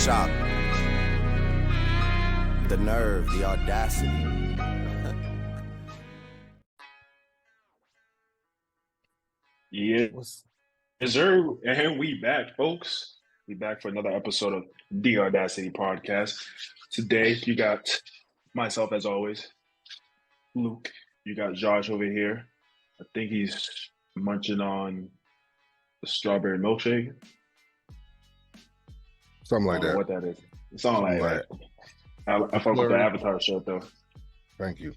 shock, the nerve, the audacity. Yeah, is there? And we back, folks. We back for another episode of the Audacity Podcast. Today, you got myself, as always, Luke. You got Josh over here. I think he's munching on the strawberry milkshake. Something like that. What that is? Something like that. I fuck with the Avatar shirt though. Thank you.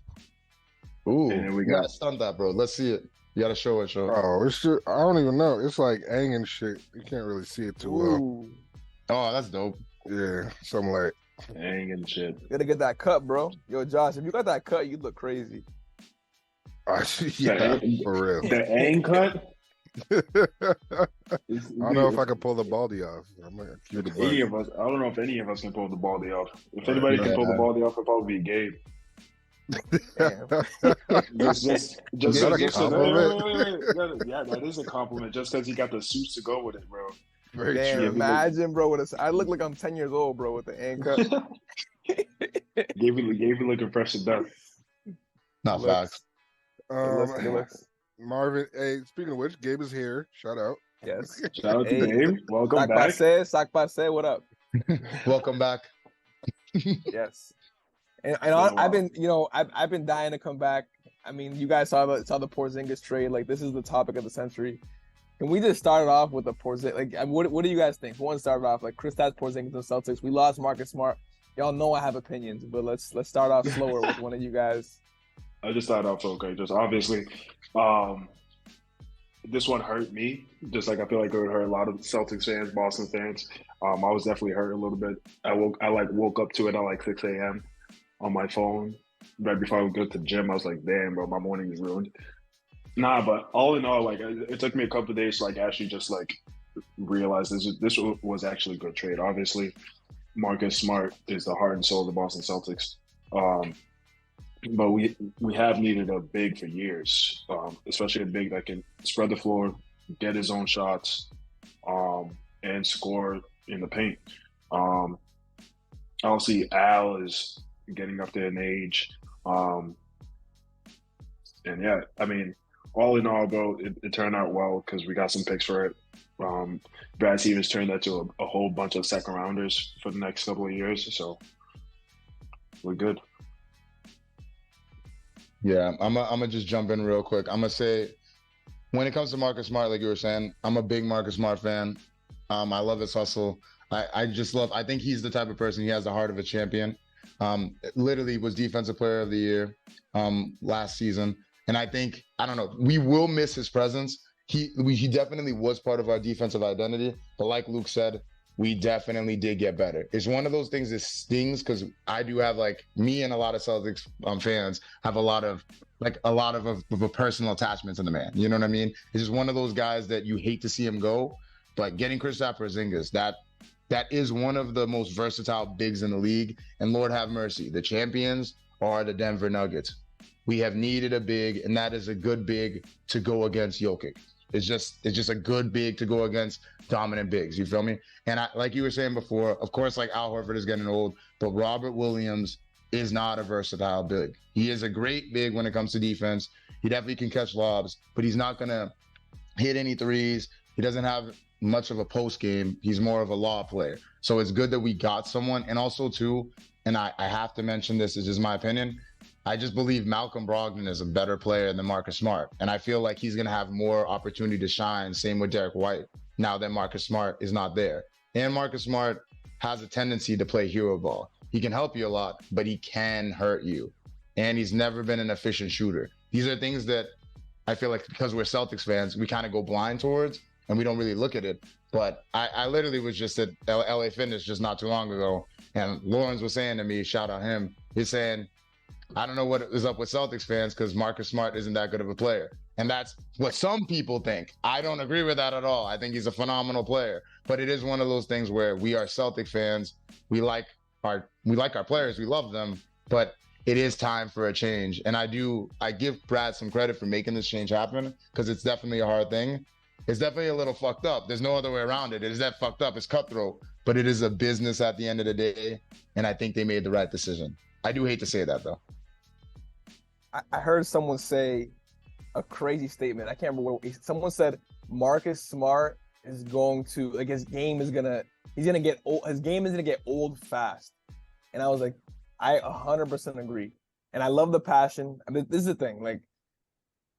Ooh, and then we got stunt that, bro. Let's see it. You gotta show it, Oh, it's just, I don't even know. It's like Aang and shit. You can't really see it too well. Oh, that's dope. Yeah, something like Aang and shit. You gotta get that cut, bro. Yo, Josh, if you got that cut, you look crazy. Yeah, for real. The Aang cut? I don't know if I can pull the baldy off. I don't know if any of us can pull the baldy off. If anybody can pull the baldy off, it'll probably be Gabe. just a compliment. Yeah, that is a compliment. Just because he got the suits to go with it, bro. Very Damn, true. imagine, bro. I look like I'm 10 years old, bro, with the Aang cut. Gabe looking fresh to death. Not facts. Marvin, hey, speaking of which, Gabe is here. Shout out. Yes. Shout out to Gabe. Welcome back. Sac Passe, what up? Welcome back. Yes. And I've been dying to come back. I mean, you guys saw the Porzingis trade. Like, this is the topic of the century. Can we just start it off with the Porzingis? Like, what do you guys think? Who wants to start it off? Like, Kristaps Porzingis and Celtics. We lost Marcus Smart. Y'all know I have opinions, but let's start off slower with one of you guys. I just started off okay. Just obviously, this one hurt me. Just like I feel like it would hurt a lot of Celtics fans, Boston fans. I was definitely hurt a little bit. I woke up to it at like 6 a.m. on my phone right before I would go to the gym. I was like, damn, bro, my morning is ruined. Nah, but all in all, like it took me a couple of days to like actually just like realize this was actually a good trade. Obviously, Marcus Smart is the heart and soul of the Boston Celtics. But we have needed a big for years, especially a big that can spread the floor, get his own shots, and score in the paint. Obviously, Al is getting up there in age. And yeah, I mean, all in all, bro, it turned out well because we got some picks for it. Brad Stevens turned that to a whole bunch of second rounders for the next couple of years. So we're good. Yeah, I'm gonna just jump in real quick. I'm gonna say, when it comes to Marcus Smart, like you were saying, I'm a big Marcus Smart fan. I love his hustle. I think he's the type of person, he has the heart of a champion. Literally was Defensive Player of the Year last season. And I think, I don't know, we will miss his presence. He definitely was part of our defensive identity. But like Luke said, we definitely did get better. It's one of those things that stings because I do have, like, me and a lot of Celtics fans have a lot of a personal attachment to the man. You know what I mean? It's just one of those guys that you hate to see him go. But getting Kristaps Porzingis, that is one of the most versatile bigs in the league. And Lord have mercy, the champions are the Denver Nuggets. We have needed a big, and that is a good big to go against Jokic. It's just a good big to go against dominant bigs. You feel me? And like you were saying before, of course, like Al Horford is getting old, but Robert Williams is not a versatile big. He is a great big when it comes to defense. He definitely can catch lobs, but he's not going to hit any threes. He doesn't have much of a post game. He's more of a law player. So it's good that we got someone. And also too, and I have to mention this, is just my opinion, I just believe Malcolm Brogdon is a better player than Marcus Smart. And I feel like he's going to have more opportunity to shine. Same with Derek White, now that Marcus Smart is not there. And Marcus Smart has a tendency to play hero ball. He can help you a lot, but he can hurt you. And he's never been an efficient shooter. These are things that I feel like, because we're Celtics fans, we kind of go blind towards and we don't really look at it. But I literally was just at LA Fitness just not too long ago. And Lawrence was saying to me, shout out him, he's saying, I don't know what is up with Celtics fans because Marcus Smart isn't that good of a player. And that's what some people think. I don't agree with that at all. I think he's a phenomenal player. But it is one of those things where we are Celtic fans. We like our players. We love them. But it is time for a change. And I give Brad some credit for making this change happen because it's definitely a hard thing. It's definitely a little fucked up. There's no other way around it. It is that fucked up. It's cutthroat, but it is a business at the end of the day. And I think they made the right decision. I do hate to say that though. I heard someone say a crazy statement. I can't remember what someone said. Marcus Smart is going to like his game is gonna he's gonna get old. His game is gonna get old fast. And I was like, I 100% agree. And I love the passion. I mean, this is the thing. Like,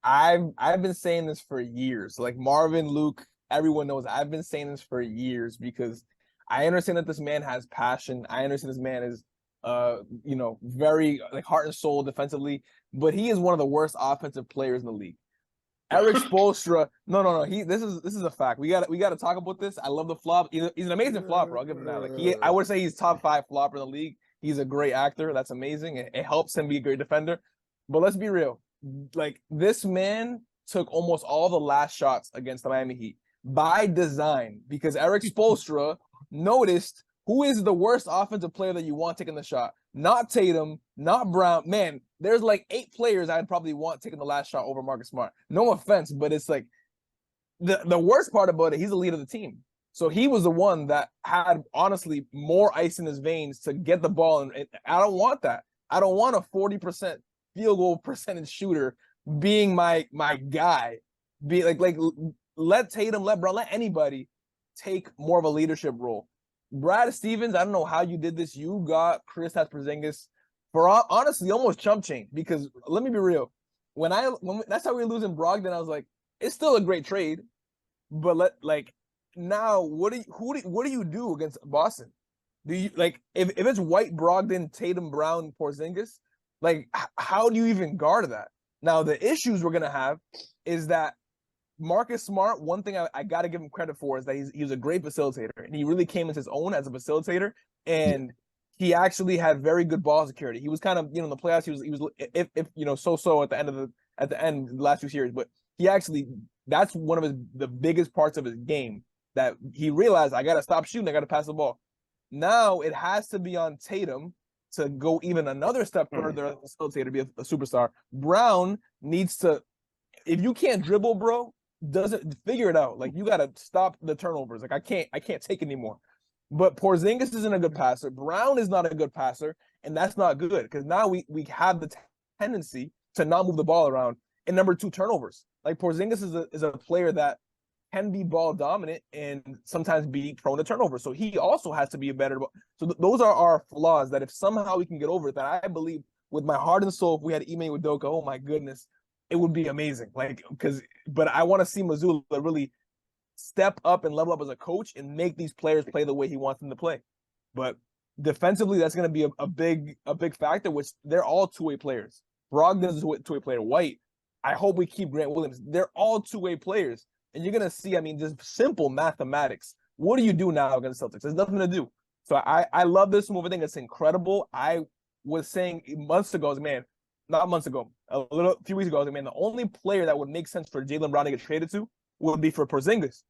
I've been saying this for years. Like Marvin, Luke, everyone knows I've been saying this for years because I understand that this man has passion. I understand this man is very like heart and soul defensively, but he is one of the worst offensive players in the league. Eric Spoelstra, no. This is a fact. We got to talk about this. I love the flop. He's an amazing flopper. I'll give him that. Like I would say he's top 5 flopper in the league. He's a great actor. That's amazing. It helps him be a great defender. But let's be real. Like this man took almost all the last shots against the Miami Heat by design because Eric Spoelstra noticed who is the worst offensive player that you want taking the shot. Not Tatum, not Brown. Man, there's like 8 players I'd probably want taking the last shot over Marcus Smart. No offense, but it's like the worst part about it, he's the leader of the team. So he was the one that had, honestly, more ice in his veins to get the ball. And I don't want that. I don't want a 40% field goal percentage shooter being my guy. Be like let Tatum, let Brown, let anybody take more of a leadership role. Brad Stevens, I don't know how you did this. You got Kristaps Porzingis for honestly almost chump change because let me be real. When that's how we were losing Brogdon, I was like, it's still a great trade, but now what do you do against Boston? Do you like if it's White, Brogdon, Tatum, Brown, Porzingis? Like how do you even guard that? Now the issues we're gonna have is that Marcus Smart, one thing I got to give him credit for is that he's a great facilitator, and he really came into his own as a facilitator, and he actually had very good ball security. He was kind of in the playoffs. He was if so at the end of the last 2 series, but he actually that's one of the biggest parts of his game that he realized I got to stop shooting, I got to pass the ball. Now it has to be on Tatum to go even another step further as a facilitator, be a superstar. Brown needs to, if you can't dribble, bro, doesn't figure it out. Like you got to stop the turnovers. Like I can't take anymore. But Porzingis isn't a good passer. Brown is not a good passer, and that's not good because now we have the tendency to not move the ball around. And number 2, turnovers. Like Porzingis is a player that can be ball dominant and sometimes be prone to turnover. So he also has to be a better. So those are our flaws that if somehow we can get over it, that I believe with my heart and soul, if we had Ime Udoka, oh my goodness, it would be amazing. But I want to see Mazzulla really step up and level up as a coach and make these players play the way he wants them to play. But defensively, that's going to be a big factor, which they're all two-way players. Brogdon is a two-way player. White, I hope we keep Grant Williams. They're all two-way players. And you're going to see, just simple mathematics. What do you do now against Celtics? There's nothing to do. So I love this move. I think it's incredible. I was saying months ago, not months ago, a few weeks ago, the only player that would make sense for Jaylen Brown to get traded to would be for Porzingis.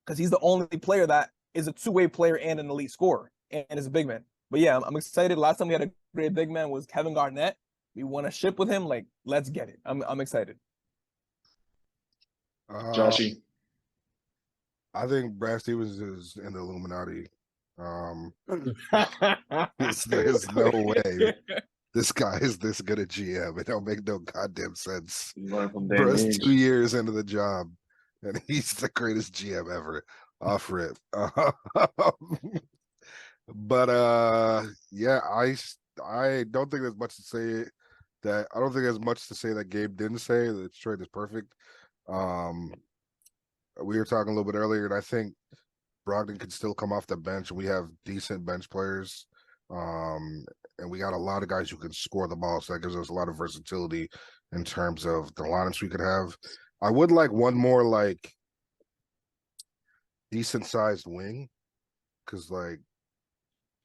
Because he's the only player that is a two-way player and an elite scorer and is a big man. But yeah, I'm excited. Last time we had a great big man was Kevin Garnett. We want to ship with him. Like, let's get it. I'm excited. Joshy. I think Brad Stevens is in the Illuminati. There's no way this guy is this good at GM. It don't make no goddamn sense. Bro's 2 years into the job, and he's the greatest GM ever. Off rip. But yeah, I don't think there's much to say. I don't think there's much to say that Gabe didn't say. The trade is perfect. We were talking a little bit earlier, and I think Brogdon can still come off the bench. We have decent bench players, and we got a lot of guys who can score the ball, so that gives us a lot of versatility in terms of the lineups we could have. I would like one more decent-sized wing, because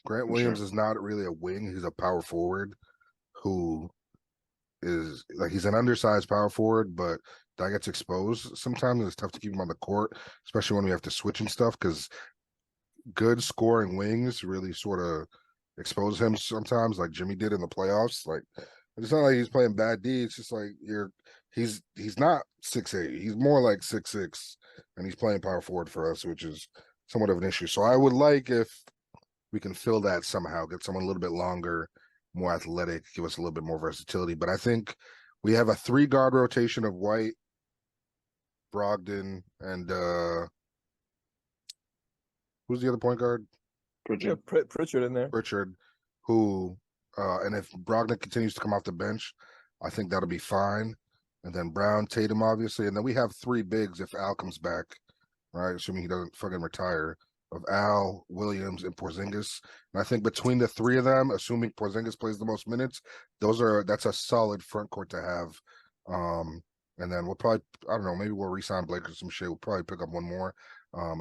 Grant Williams is not really a wing; he's a power forward who is he's an undersized power forward, but that gets exposed sometimes. It's tough to keep him on the court, especially when we have to switch and stuff, because good scoring wings really sort of expose him sometimes, like Jimmy did in the playoffs. It's not like he's playing bad D. It's just like he's not 6'8". He's more like 6'6", and he's playing power forward for us, which is somewhat of an issue. So I would like if we can fill that somehow, get someone a little bit longer, more athletic, give us a little bit more versatility. But I think we have a 3-guard rotation of White, Brogdon, and who's the other point guard? Yeah, Pritchard in there. Pritchard, who and if Brogdon continues to come off the bench, I think that'll be fine. And then Brown, Tatum, obviously, and then we have 3 bigs if Al comes back, right? Assuming he doesn't fucking retire. Of Al, Williams, and Porzingis. And I think between the 3 of them, assuming Porzingis plays the most minutes, that's a solid front court to have. And then we'll probably, I don't know, maybe we'll re-sign Blake or some shit. We'll probably pick up one more,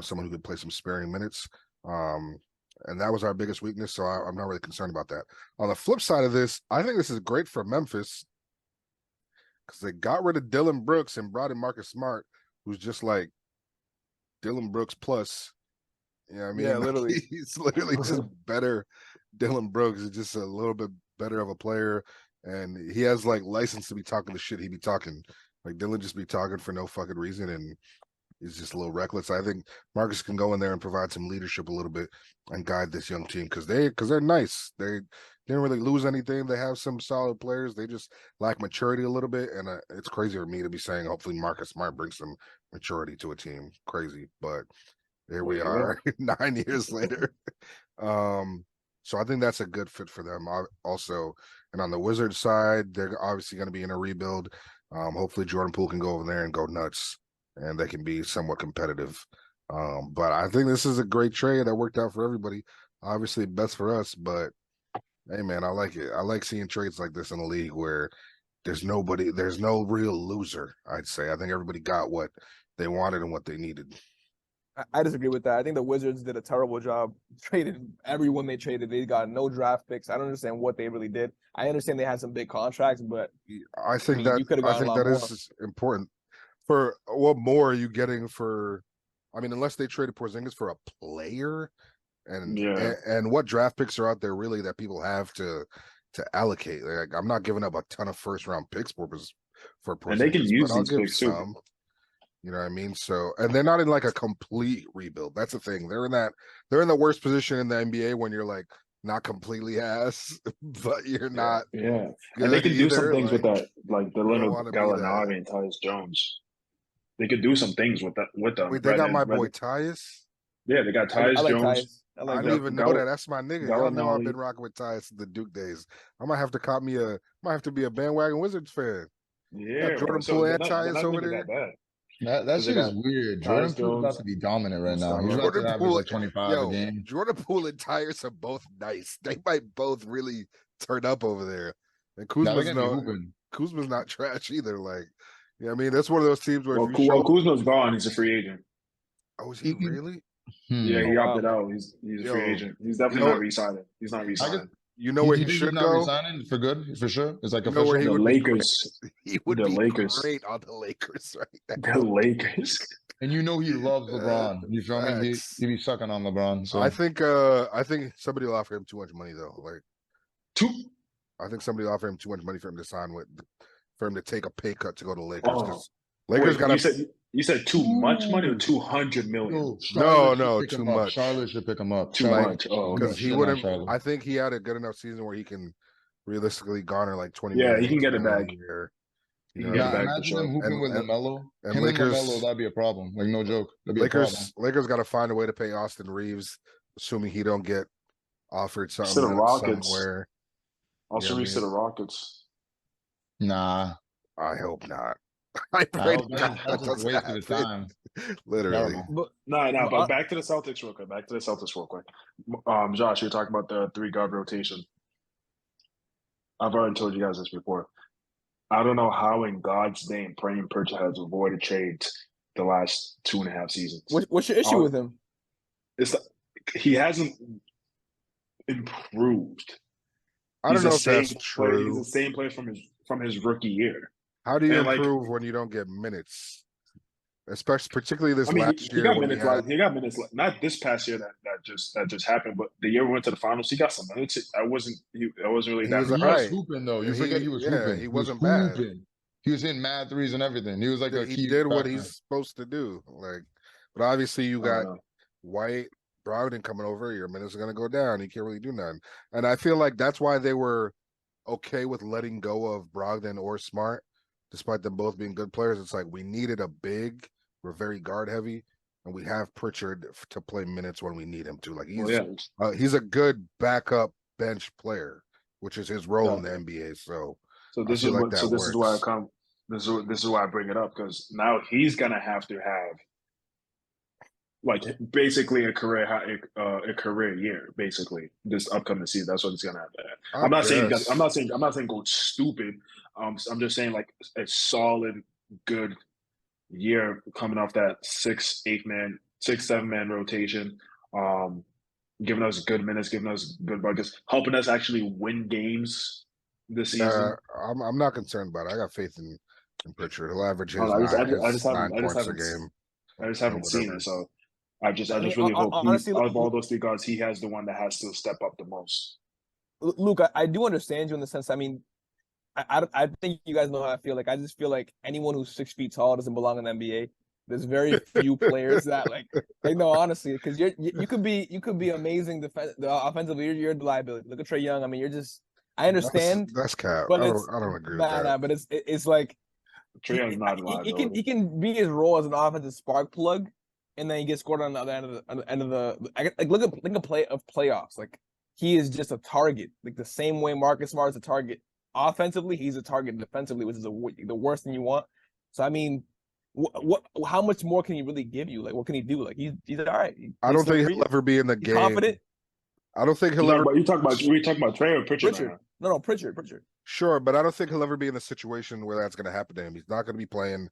someone who could play some sparing minutes. And that was our biggest weakness, so I'm not really concerned about that. On the flip side of this, I think this is great for Memphis because they got rid of Dylan Brooks and brought in Marcus Smart, who's just like Dylan Brooks plus. You know what I mean? Yeah, literally. He's literally just better. Dylan Brooks is just a little bit better of a player, and he has like license to be talking the shit he be talking. Like Dylan just be talking for no fucking reason, and he's just a little reckless. I think Marcus can go in there and provide some leadership a little bit and guide this young team because they're nice. They didn't really lose anything. They have some solid players. They just lack maturity a little bit, and it's crazy for me to be saying hopefully Marcus Smart brings some maturity to a team. Crazy, but here we are 9 years later. So I think that's a good fit for them also. And on the Wizards side, they're obviously going to be in a rebuild. Hopefully Jordan Poole can go over there and go nuts and they can be somewhat competitive. But I think this is a great trade that worked out for everybody. Obviously best for us, but hey man, I like it. I like seeing trades like this in the league where there's no real loser, I'd say. I think everybody got what they wanted and what they needed. I disagree with that. I think the Wizards did a terrible job trading everyone they traded. They got no draft picks. I don't understand what they really did. I understand they had some big contracts, but I think you could have gotten a lot more. Is important. For what more are you getting for? I mean, unless they traded Porzingis for a player, and what draft picks are out there really that people have to allocate? Like, I'm not giving up a ton of first round picks for Porzingis, and they can use these picks too. You know what I mean? So, and they're not in like a complete rebuild. That's the thing. They're in the worst position in the NBA when you're like not completely ass, but you're not. Yeah. And they can do some things with that, like the little Gallinari and Tyus Jones. They could do some things with them. Wait, they got my boy Tyus? Yeah, they got Tyus Jones. I didn't even know that. That's my nigga. Y'all know I've been rocking with Tyus the Duke days. I might have to be a bandwagon Wizards fan. Yeah, Jordan Poole and Tyus over there. That shit is weird. Jordan Poole's about to be dominant right now. He's about to average like 25 a game. Jordan Poole and Tyus are both nice. They might both really turn up over there. And Kuzma's not trash either. Like, you know what I mean? That's one of those teams where Kuzma's gone. He's a free agent. Oh, is he really? Yeah, he opted out. He's a free agent. He's definitely not re-signing. He's not re-signing. You know where he should go? Resigning for good, for sure. It's like the Lakers. He would be great on the Lakers, right? The Lakers. And you know he loves LeBron. You feel me? He be sucking on LeBron. So I think somebody will offer him too much money though. I think somebody will offer him too much money for him to sign with, for him to take a pay cut to go to the Lakers. Lakers got. You said too much money or 200 million? No, too much. Charlotte should pick him up. Too much. Because he wouldn't. I think he had a good enough season where he can realistically garner like 20 million. Yeah, he can get it back. Imagine him hooping with LaMelo. And LaMelo, that'd be a problem. Like, no joke. That'd be a problem. Lakers got to find a way to pay Austin Reeves, assuming he don't get offered something to the Rockets. Somewhere. Austin Reeves to the Rockets. Nah. I hope not. I pray that's a waste of time. Literally. But back to the Celtics real quick. Josh, you're talking about the 3-guard rotation. I've already told you guys this before. I don't know how in God's name Brandon Pritchard has avoided trades the last 2.5 seasons. What's your issue with him? He hasn't improved. I don't know if that's true. He's the same player from his rookie year. How do you improve when you don't get minutes? especially particularly this I mean, last he year got when he minutes. had. Like he got minutes. Like, not this past year that just happened, but the year we went to the finals, he got some minutes. I wasn't really He that was He all was impressed. right. hooping though. You And forget he was hooping. he He was wasn't bad. hooping. He was hitting mad threes and everything. He was like a He key did what factor. he's supposed to do. Like, but obviously you I don't got know. White, Brogdon coming over. Your minutes are gonna go down. You can't really do nothing. And I feel like that's why they were okay with letting go of Brogdon or Smart, despite them both being good players. It's like we needed a big. We're very guard heavy, and we have Pritchard to play minutes when we need him to. Like he's a good backup bench player, which is his role in the NBA. So So I this feel is like what. that So this is why I works. come. This is why I bring it up because now he's gonna have to have like basically a career year basically this upcoming season. That's what it's gonna have to have. I guess. I'm not saying go stupid. I'm just saying like a solid good year coming off that 7 man rotation. Um, Giving us good minutes, giving us good buckets, helping us actually win games this Yeah, season. I'm not concerned about it. I got faith in Pritchard. He'll average I, his don't know, his 9 points a game I just and haven't seen whatever. it. So I I mean, just really hope honestly, out of all those three guards, he has the one that has to step up the most. Luke, I do understand you in the sense. I mean, I think you guys know how I feel. Like I just feel like anyone who's 6 feet tall doesn't belong in the NBA. There's very few players that like no, honestly, because you could be amazing offensively. You're a liability. Look at Trae Young. I mean, you're just. I understand, That's cap. but I it's don't agree with that. nah. But it's like Trae Young's not a he liability. can be his role as an offensive spark plug, and then he gets scored on the other end of the like look at playoffs. Like he is just a target, like the same way Marcus Smart is a target. Offensively, he's a target. Defensively, which is the worst thing you want. So I mean, what how much more can he really give you? Like what can he do? Like he's all right. I don't think he'll ever be in the He's game. confident. I don't think he'll ever. You talking about Trae or Pritchard? Pritchard. No, Pritchard. Sure, but I don't think he'll ever be in a situation where that's going to happen to him. He's not going to be playing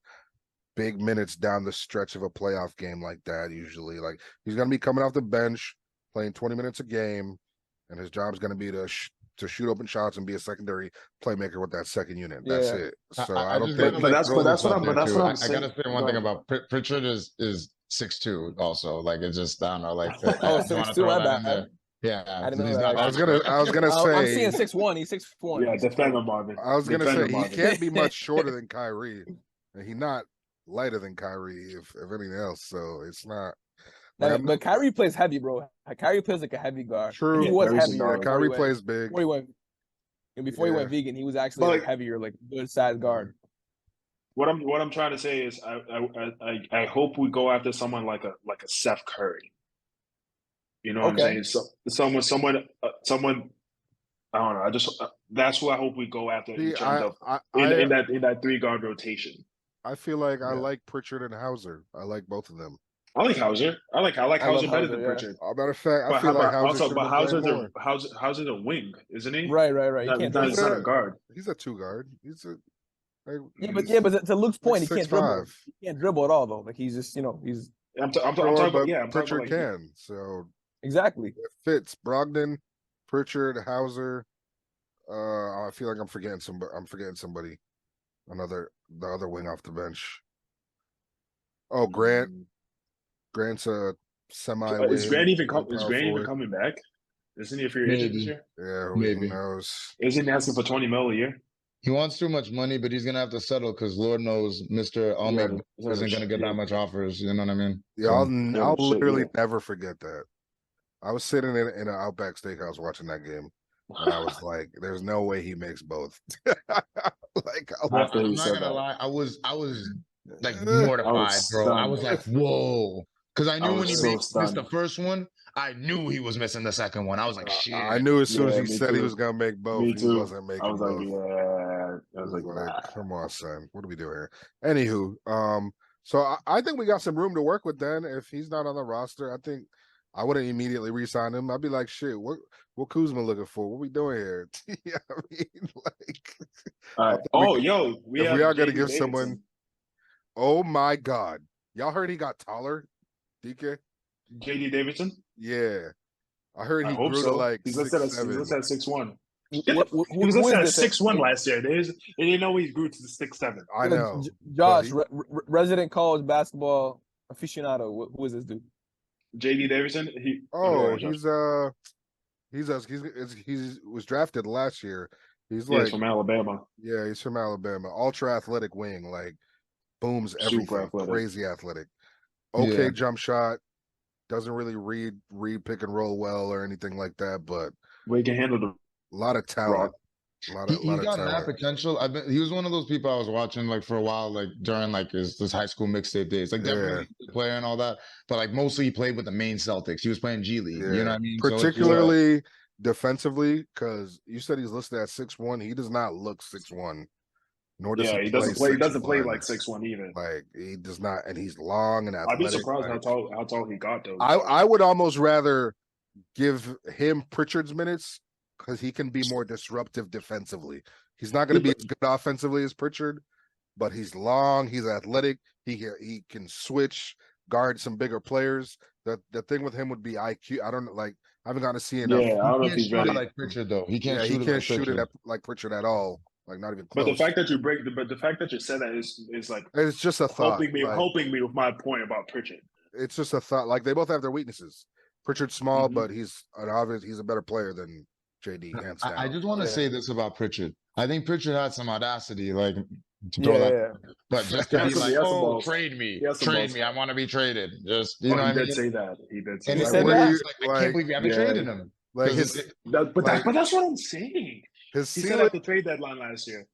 big minutes down the stretch of a playoff game like that. Usually, like he's going to be coming off the bench, playing 20 minutes a game, and his job's going to be to shoot open shots and be a secondary playmaker with that second unit. That's it. So I don't think. But that's what I'm saying. I gotta say one thing about Pritchard is 6'2" also. Like it's just I don't know. Like I just want to 6'2", throw my that in bad. there. Yeah, I didn't know he's that. not. I was gonna say. I'm seeing 6'1". He's 6'1". Yeah, defend him, Marvin. I was gonna say he Marvin. can't be much shorter than Kyrie, and he's not lighter than Kyrie, if anything else. So it's not. Like, But Kyrie plays heavy, bro. Kyrie plays like a heavy guard. True. He was Kyrie heavier. Kyrie plays big. Before he went, before he went vegan, he was actually like heavier, like good size guard. What I'm trying to say is I hope we go after someone like a Seth Curry. You know what I'm saying? So someone I don't know. I just that's who I hope we go after in terms of in that 3 guard rotation. I feel like I like Pritchard and Hauser. I like both of them. I like Hauser. I like Hauser better than Pritchard. As a matter of fact, I feel like Hauser Hauser's a wing, isn't he? Right. He's not a center guard. He's a 2 guard. But to Luke's point, he can't dribble. 6'5". He can't dribble at all though. Like he's just he's. I'm talking about Pritchard like, can. So exactly. it fits Brogdon, Pritchard, Hauser. I feel like I'm forgetting somebody. The other wing off the bench. Oh, Grant. Grant's a semi. Is Grant even coming back? Isn't he a free agent this year? Yeah, maybe. Who knows? Isn't he asking for $20 million a year? He wants too much money, but he's gonna have to settle because Lord knows Mr. Almig isn't gonna get that much offers. You know what I mean? Yeah, I'll literally never forget that. I was sitting in an Outback Steakhouse watching that game, and I was like, "There's no way he makes both." Like, I'm not gonna lie, I was like mortified, bro. I was like, "Whoa," because I knew when he missed the first one, I knew he was missing the second one. I was like, "Shit!" I knew as soon as he said he was gonna make both, he wasn't making both. I was like, come on, son, what are we doing here? Anywho, so I think we got some room to work with. Then, if he's not on the roster, I think I wouldn't immediately re-sign him. I'd be like, shit, what Kuzma looking for? What we doing here? Yeah, I mean, like, we are gonna give someone. Oh my God, y'all heard he got taller, DK? JD Davidson? Yeah, I heard he grew to like he's listed at 6'7". 6'1". He Who was is listed at this? 6'1" last year. They didn't know he grew to 6'7". I know. Josh, he- resident college basketball aficionado. Who is this dude? JD Davidson. Oh, Josh. he's was drafted last year. He's Yeah, he's like, from Alabama. yeah, he's from Alabama. Ultra athletic wing, like booms Super everything. athletic. Crazy athletic. Okay, Yeah. jump shot. Doesn't really read pick and roll well or anything like that, but But he can handle the a lot of talent. rock. A lot He's of got mad talent. potential. He was one of those people I was watching like for a while, like during like his high school mixtape days. Like definitely a player and all that, but like mostly he played with the main Celtics. He was playing G League. You know what I mean? So it's just, Particularly defensively, because you said he's listed at 6'1". He does not look 6'1". Nor does Yeah, he doesn't play. He doesn't play 6'1". like 6'1" even. Like he does not, and he's long and athletic. I'd be surprised like, how tall he got though. I would almost rather give him Pritchard's minutes because he can be more disruptive defensively. He's not going to be as good offensively as Pritchard, but he's long, he's athletic, he can switch, guard some bigger players. The thing with him would be IQ. I don't like. I haven't gotten to see enough. Yeah, I don't know if can't he's shoot it ready. like Pritchard though. He can't Yeah, shoot he it can't like shoot Pritchard. it like Pritchard at all. Like not even But close. the fact that you said that is like It's just a thought. helping me with my point about Pritchard. It's just a thought. Like they both have their weaknesses. Pritchard's small, Mhm. but he's a better player than JD. Hands down. I just want to say this about Pritchard. I think Pritchard had some audacity, like to Yeah, throw that. yeah. But just to He be has some like, oh, balls. trade me, He has some balls. I want to be traded. Just you know, He what I did mean? say that. He did say And He that. said what that? do you, I can't believe you haven't yeah. traded him. like 'Cause his But like- that's what I'm saying. his He said ceiling at the trade deadline last year.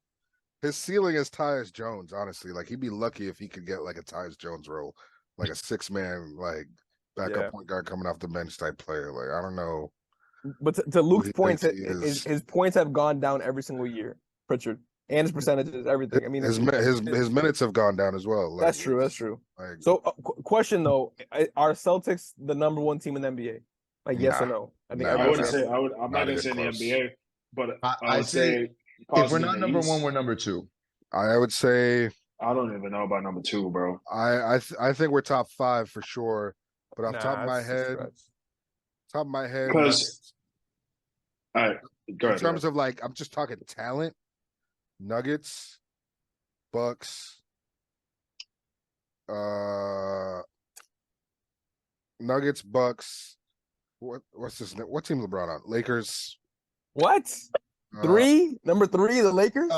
his ceiling is Tyus Jones. Honestly, like he'd be lucky if he could get like a Tyus Jones role, like a 6-man like backup Yeah. point guard coming off the bench type player. Like I don't know. But to Luke's he points, thinks he is. his points have gone down every single year. Pritchard and his percentages, everything. I mean, His minutes have gone down as well. Like, that's true. That's true. Like, So, question though: are Celtics the number one team in the NBA? Like, yes or Nah. no? I think Nah, I everyone's wouldn't saying- say. I'm not Not gonna even say in the close. NBA, but I I'd would say say if we're possibly not in the number East. one, we're number two. I would say I don't even know about number 2, bro. I think we're top 5 for sure. But off Nah, top of my that's a head, Because Nuggets, all right, go in ahead. terms of like, I'm just talking talent. Nuggets, Bucks, Nuggets, Bucks. What's this? What team LeBron on? Lakers. What? Number three, the Lakers.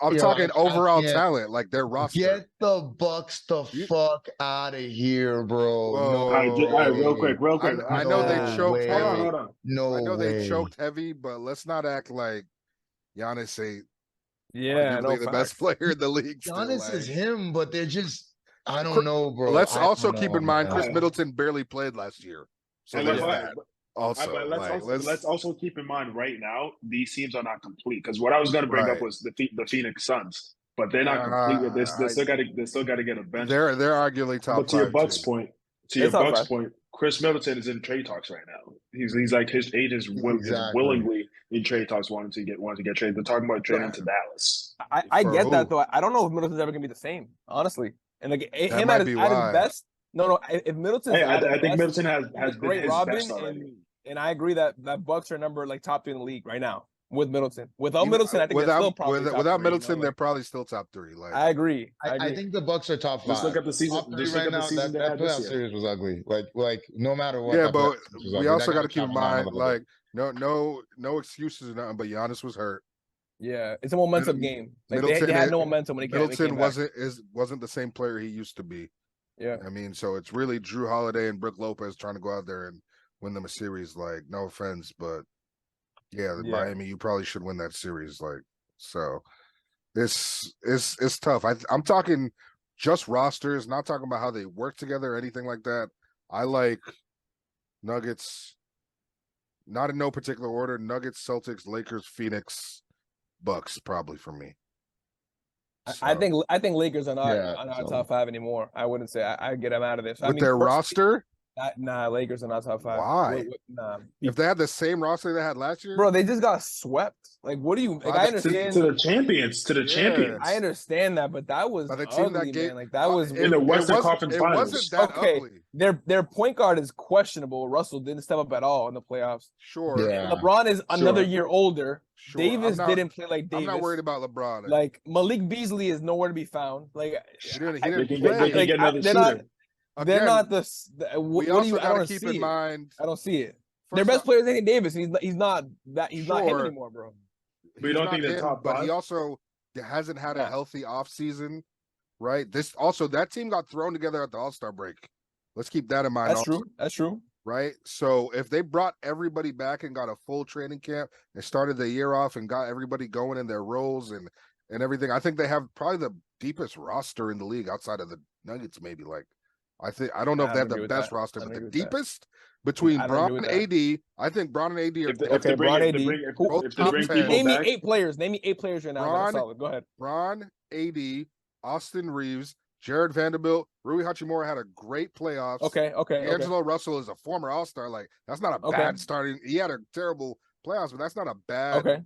I'm Yeah, talking I overall can't- talent, like their roster. Get the Bucks the You- fuck out of here, bro. Whoa. No all right, real way. quick. I know they No choked way. heavy. Hold on. No I know way. they choked heavy, but let's not act like Giannis ain't Yeah, arguably the best facts. player in the league. Still, Giannis is like. him, but they're just I don't know, bro. Let's I also don't keep know, in mind man. Chris Middleton barely played last year, so And there's let's, that. Also, but like, let's also keep in mind right now these teams are not complete. Because what I was going to bring up Right. was the Phoenix Suns, but they're not complete with this. They still got to get a bench. they're arguably top But to your 5 Bucks too. point, They're top 5. Chris Middleton is in trade talks right now. He's like his agent is Exactly. willingly in trade talks wanting to get traded. They're talking about trading to Dallas. I For get that who? though. I don't know if Middleton's ever gonna be the same, honestly. And like him might at be his why. best. No. If Middleton's Hey, at his I think best, Middleton has he's a been great his Robin, best already. and I agree that Bucks are number like top 3 in the league right now with Middleton. Without Even- Middleton, I think they're still probably top without 3, Middleton, you know, they're like, probably still top 3. Like I agree. I think the Bucks are top 5. Just look at the season. Top 3 Just look right at the now. season they That had this playoff year. series was ugly. Like no matter what. yeah, that but playoff series was we ugly. also That got to got keep in chopped down a mind, little bit. like, no excuses or nothing. But Giannis was hurt. yeah, it's a momentum game. Like they Middleton had is- no momentum when he came Middleton back. wasn't the same player he used to be. Yeah. I mean, so it's really Drew Holiday and Brook Lopez trying to go out there and win them a series. Like, no offense, but yeah, Yeah. Miami, you probably should win that series. Like, so it's tough. I'm talking just rosters, not talking about how they work together or anything like that. I like Nuggets, not in no particular order. Nuggets, Celtics, Lakers, Phoenix, Bucks, probably for me. I So, think Lakers are not Yeah, on our so- top 5 anymore. I wouldn't say I get them out of this. I with mean, their personally, roster, Nah, Lakers are not top 5. Why? Nah, If they had the same roster they had last year, bro, they just got swept. Like, what do you like? By I the- understand. To the champions, to the Yeah. champions. I understand that, but that was by the team ugly, that gave man. Like that was In the Western Conference it wasn't Finals. that okay. ugly. Their point guard is questionable. Russell didn't step up at all in the playoffs. Sure, Yeah. LeBron is another Sure. year older. sure. Davis I'm not, didn't play like Davis. I'm not worried about LeBron. Like Malik Beasley is nowhere to be found. Like he didn't They play. can get another they're shooter. they're Again, not the. we What do also you? I got to don't keep see in it. mind. I don't see it. Their First best off, player is Anthony Davis. He's not him Sure. anymore, bro. But you he's don't not think they're him, top but he 5? also hasn't had a Yeah. healthy offseason, right? This also that team got thrown together at the All-Star break. Let's keep that in mind. That's also, true. That's true. right? So if they brought everybody back and got a full training camp and started the year off and got everybody going in their roles and everything, I think they have probably the deepest roster in the league outside of the Nuggets. Maybe I don't know if they have the best roster, but the deepest between I don't Bron agree and with that. AD. I think Bron and AD are If they, Okay, if they bring, Bron if AD. they bring, if, Who- if they top bring 10. people Name me back, 8 players. Name me 8 players right now. Bron- That's solid. Go ahead. Bron, AD, Austin Reeves, Jared Vanderbilt, Rui Hachimura had a great playoffs. Okay. D'Angelo Russell is a former All-Star. Like that's not a Okay. bad starting. He had a terrible playoffs, but that's not a bad Okay.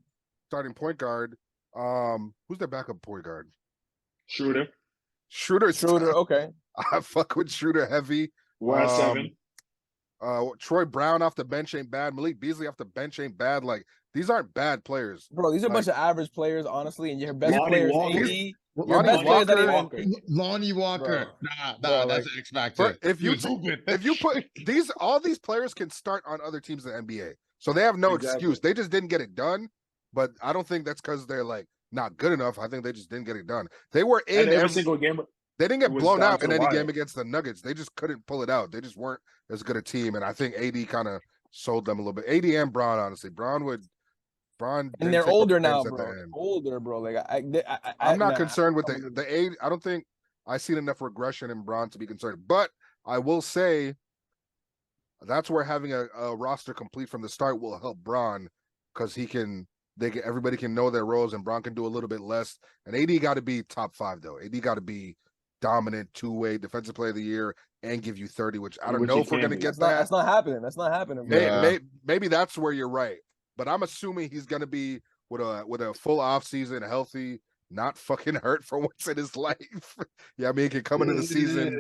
starting point guard. Who's their backup point guard? Schroeder, Schroeder. Okay. I fuck with Schroeder heavy. we're at 7. Troy Brown off the bench ain't bad. Malik Beasley off the bench ain't bad. Like these aren't bad players. Bro, these are a bunch Like- of average players, honestly, and your best Lonnie player is Walker. AD. Your Lonnie best player is Lonnie Walker- Walker. Lonnie Walker. Bro. Nah, Bro, that's like- an X factor. If you if you put all these players can start on other teams in the NBA, so they have no Exactly. excuse. They just didn't get it done. But I don't think that's because they're like not good enough. I think they just didn't get it done. They were in And every every single game, They didn't get It was blown down out to in the any wire. game against the Nuggets. They just couldn't pull it out. They just weren't as good a team. And I think AD kind of sold them a little bit. AD and Braun, honestly. Braun And didn't they're take older offense now, at the bro. end. Older, bro. Like I'm not nah, concerned with I'm- the age. I don't think I've seen enough regression in Braun to be concerned. But I will say that's where having a roster complete from the start will help Braun because everybody can know their roles and Braun can do a little bit less. And AD got to be top 5 though. AD got to be dominant two-way defensive player of the year and give you 30, which I don't Which know he if we're can gonna be. get That's that. not happening. That's not happening. Bro. Yeah. Maybe that's where you're right. But I'm assuming he's gonna be with a full off season, healthy, not fucking hurt for once in his life. Yeah, I mean, he can come into the season,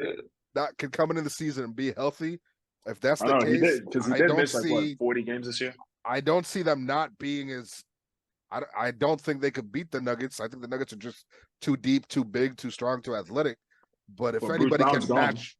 and be healthy. If that's I the know he case, did because he I did don't miss see. like 40 games this year. I don't see them not being as. I don't think they could beat the Nuggets. I think the Nuggets are just too deep, too big, too strong, too athletic. But if But Bruce anybody Brown's can gone. match,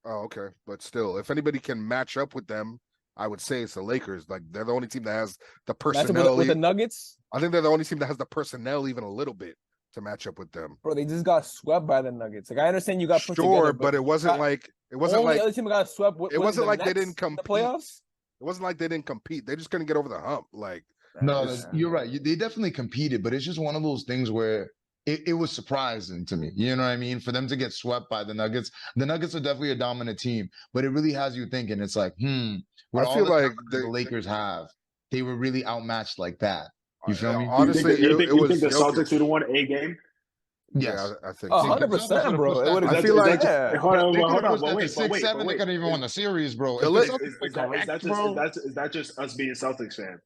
oh okay. But still, if anybody can match up with them, I would say it's the Lakers. Like they're the only team that has the Match up personnel. with the Nuggets, I think they're the only team that has the personnel even a little bit to match up with them. bro. They just got swept by the Nuggets. Like I understand you got put Sure, together, but it wasn't like only other team that got swept. it wasn't like they Nets didn't in compete. the playoffs. It wasn't like they didn't compete. They just couldn't get over the hump. Like No, It's- you're right. They definitely competed, but it's just one of those things where it was surprising to me. You know what I mean? For them to get swept by the Nuggets are definitely a dominant team, but it really has you thinking. It's like, with I all feel the like talent the Lakers have, they were really outmatched like that. You feel me? honestly, you think, it was the Jokic. Celtics would have won a game? Yes. Yeah, I think. Oh, so. 100%, bro. It would've- I feel like yeah. Hold on, They hold could have on, pushed but that to wait, but 6-7. They wait. could have even won the series, bro. The If Lakers- the Celtics were correct, bro. Is that just us being Celtics fan?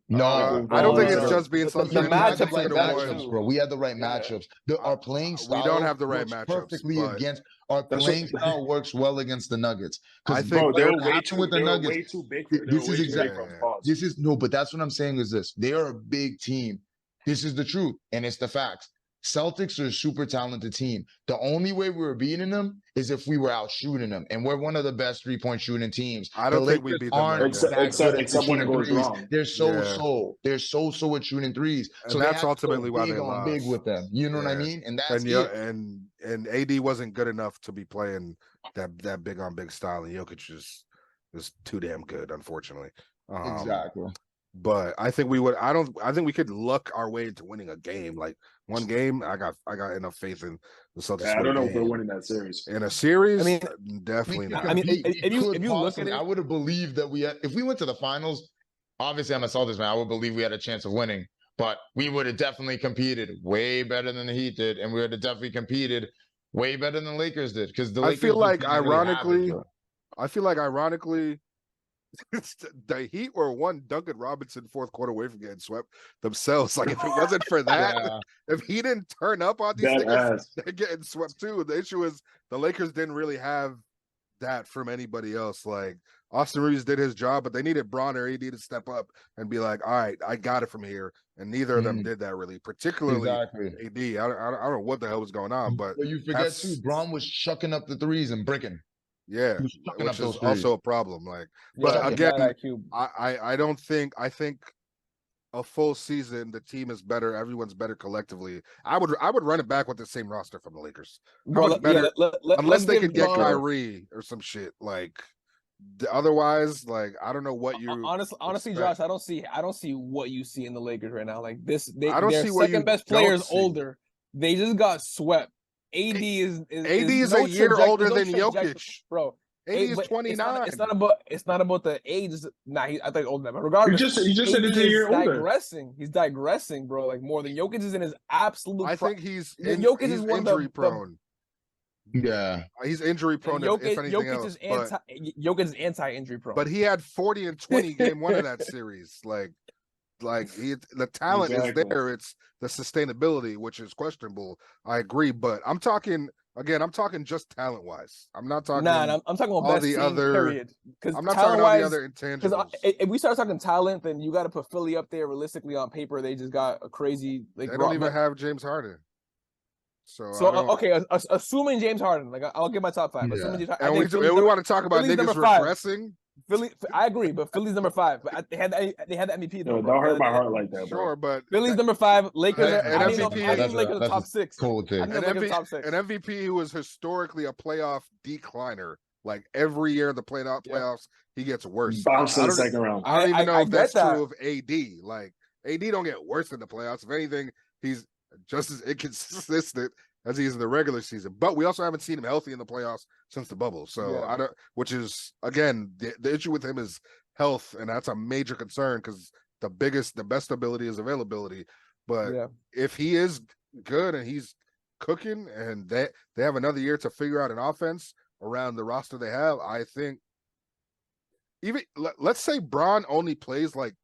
No, I don't think no, it's no. just being The something. We had matchups the like right that, matchups, too. bro. We had the right Yeah. matchups. Our playing style We don't have the right works matchups, perfectly but- against our That's playing what- style works well against the Nuggets. I 'Cause think- Bro, they were what way happened too. with the They were Nuggets. way too big. This They were is way too big exactly- for us. Pause. This is no, but that's what I'm saying is this. They are a big team. This is the truth, and it's the facts. Celtics are a super talented team. The only way we were beating them is if we were out shooting them, and we're one of the best 3-point shooting teams. I don't The think we Lakers beat them like aren't that. that Except- good at except when it shooting goes threes. wrong. They're Yeah. they're so at shooting threes. And So they that's have to go ultimately why big they on big lost. with them. You know what I Yeah. mean? And that's And it. and AD wasn't good enough to be playing that big on big style, and Jokic is too damn good, unfortunately. Exactly. But I think we would. I think we could luck our way into winning a game. Like one game, I got enough faith in the Celtics. Yeah, I to don't know win if a we're game. winning that series. In a series. I mean, definitely We not. could I mean, compete. if you- We could if you look at possibly- it- I would have believed that if we went to the finals, obviously I'm a Celtics fan, I would believe we had a chance of winning, but we would have definitely competed way better than the Heat did, and we would have definitely competed way better than the Lakers did. Because the I Lakers feel just like, didn't really have it, ironically, bro. I feel like ironically, the Heat were one Duncan Robinson fourth quarter away from getting swept themselves. Like if it wasn't for that, Yeah. if he didn't turn up on these That niggas, ass. they're getting swept too. The issue is the Lakers didn't really have that from anybody else. Like Austin Reeves did his job, but they needed Braun or AD to step up and be like, all right, I got it from here. And neither of them did that really, particularly Exactly. AD. I don't know what the hell was going on, but you forget too, Braun was chucking up the threes and bricking. yeah, He was chucking up which those is threes. also a problem. Like, Yeah, but he's again, mad IQ. I don't think I think a full season the team is better, everyone's better collectively. I would run it back with the same roster from the Lakers. How much better unless they could get Kyrie or some shit. Like otherwise, like I don't know what you honestly, expect. Josh, I don't see what you see in the Lakers right now. Like this, I don't their see what second you best don't player is see. older. They just got swept. AD is AD is no a year older than trajectory, Jokic. bro. AD is But 29. It's not about the age. Nah, I think older than that. But regardless, You just said AD he's a year is older. digressing. He's digressing, bro. Like more than Jokic is in his absolute. I think he's Jokic is he's one of injury prone. Yeah, he's injury prone if anything else. Jokic is anti-injury prone. But he had 40 and 20 game one of that series. Like the talent is there. It's the sustainability, which is questionable. I agree, but I'm talking just talent wise. I'm not talking. Nah, I'm talking about all best the team, other. period. Because I'm not talking all the other intangibles. If we start talking talent, then you got to put Philly up there. Realistically, on paper, they just got a crazy. Like, they don't even have James Harden. So okay, assuming James Harden, like I'll give my top five. Yeah. Assuming James and Harden, we want to talk about Philly's niggas regressing. Philly, I agree, but Philly's number 5. But they had the MVP. No, don't hurt my heart like that, bro. Sure, but Philly's number 5. Lakers are. An MVP. I think Lakers are top 6. Cool take. An MVP who was historically a playoff decliner. Like every year in the playoffs, he gets worse. Bounce in the second round. I don't even know if that's true of AD. Like AD don't get worse in the playoffs. If anything, he's just as inconsistent as he is in the regular season. But we also haven't seen him healthy in the playoffs since the bubble. So I don't. Which is again the issue with him is health, and that's a major concern because the best ability is availability. But if he is good and he's cooking, and they have another year to figure out an offense around the roster they have, I think even let's say Braun only plays like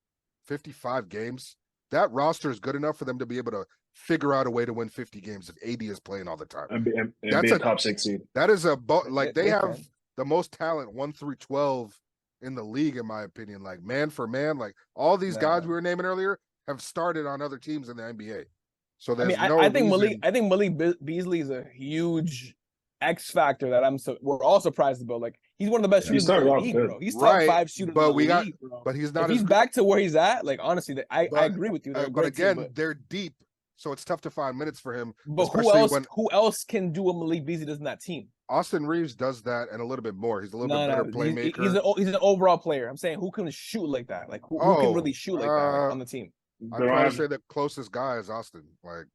55 games, that roster is good enough for them to be able to figure out a way to win 50 games if AD is playing all the time. And be a top 6 seed. That is they have the most talent 1 through 12 in the league, in my opinion. Like man for man, like all these guys we were naming earlier have started on other teams in the NBA. So there's I think Malik Beasley is a huge X factor that we're all surprised about. Like he's one of the best shooters in the league, bro. He's top 5 shooter in the league, bro. But he's not. If he's back to where he's at, like honestly, I agree with you. But again, they're deep, so it's tough to find minutes for him. But who else can do what Malik Beasley does in that team? Austin Reeves does that and a little bit more. He's a little bit better playmaker. He's an overall player. I'm saying who can shoot like that? Like who can really shoot like that on the team? I'd probably say the closest guy is Austin. Like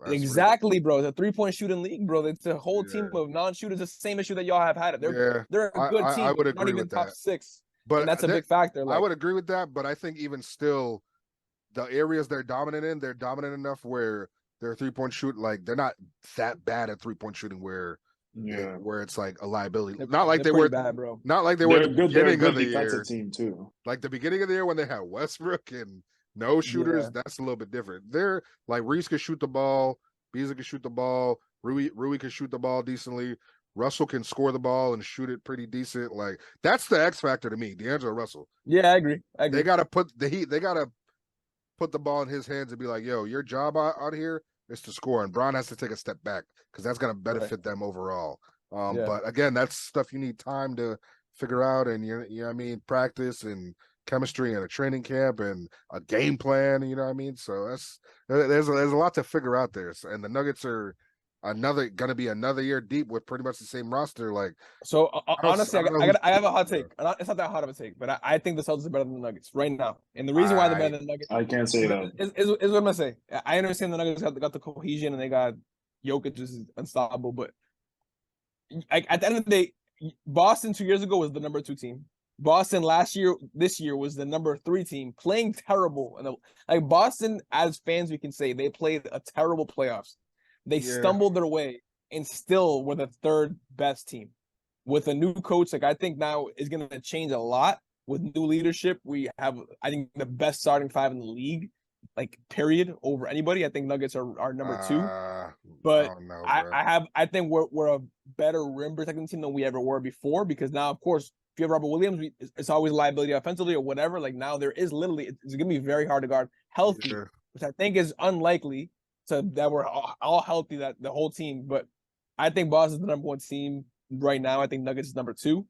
exactly, bro. It's a 3-point shooting league, bro. It's a whole team of non-shooters. The same issue that y'all have had. They're a good team. I would agree not even with top that. 6, but and that's a big factor. I would agree with that, but I think even still, the areas they're dominant in, they're dominant enough where their 3-point shoot, like they're not that bad at 3-point shooting where it's like a liability. Not like they were bad, bro. Not like they were at the beginning of the year. Team too. Like the beginning of the year when they had Westbrook and no shooters, that's a little bit different. They're like Reese can shoot the ball, Beasley can shoot the ball, Rui can shoot the ball decently. Russell can score the ball and shoot it pretty decent. Like that's the X factor to me, D'Angelo Russell. Yeah, I agree. They gotta put the ball in his hands and be like, yo, your job out here is to score, and Braun has to take a step back because that's gonna benefit them overall. But again, that's stuff you need time to figure out, and you know what I mean, practice and chemistry and a training camp and a game plan. You know what I mean? So there's a lot to figure out there, and the Nuggets are gonna be another year deep with pretty much the same roster. Like honestly, I have a hot take. It's not that hot of a take, but I think the Celtics are better than the Nuggets right now. And the reason why they're better than the Nuggets, I can't say that is what I'm gonna say. I understand the Nuggets got the cohesion and they got Jokic is unstoppable, but at the end of the day, Boston 2 years ago was the number 2 team. Boston this year was the number 3 team, playing terrible. And like Boston, as fans, we can say they played a terrible playoffs. They stumbled their way and still were the 3rd best team. with a new coach, like I think now is going to change a lot with new leadership. We have, I think, the best starting five in the league, like period, over anybody. I think Nuggets are number two, but I don't know, bro. I think we're a better rim protecting team than we ever were before, because now, of course, if you have Robert Williams, it's always a liability offensively or whatever. Like now there is literally, it's going to be very hard to guard healthy, which I think is unlikely. So that we're all healthy, that the whole team. But I think Boston's the number one team right now. I think Nuggets is number two.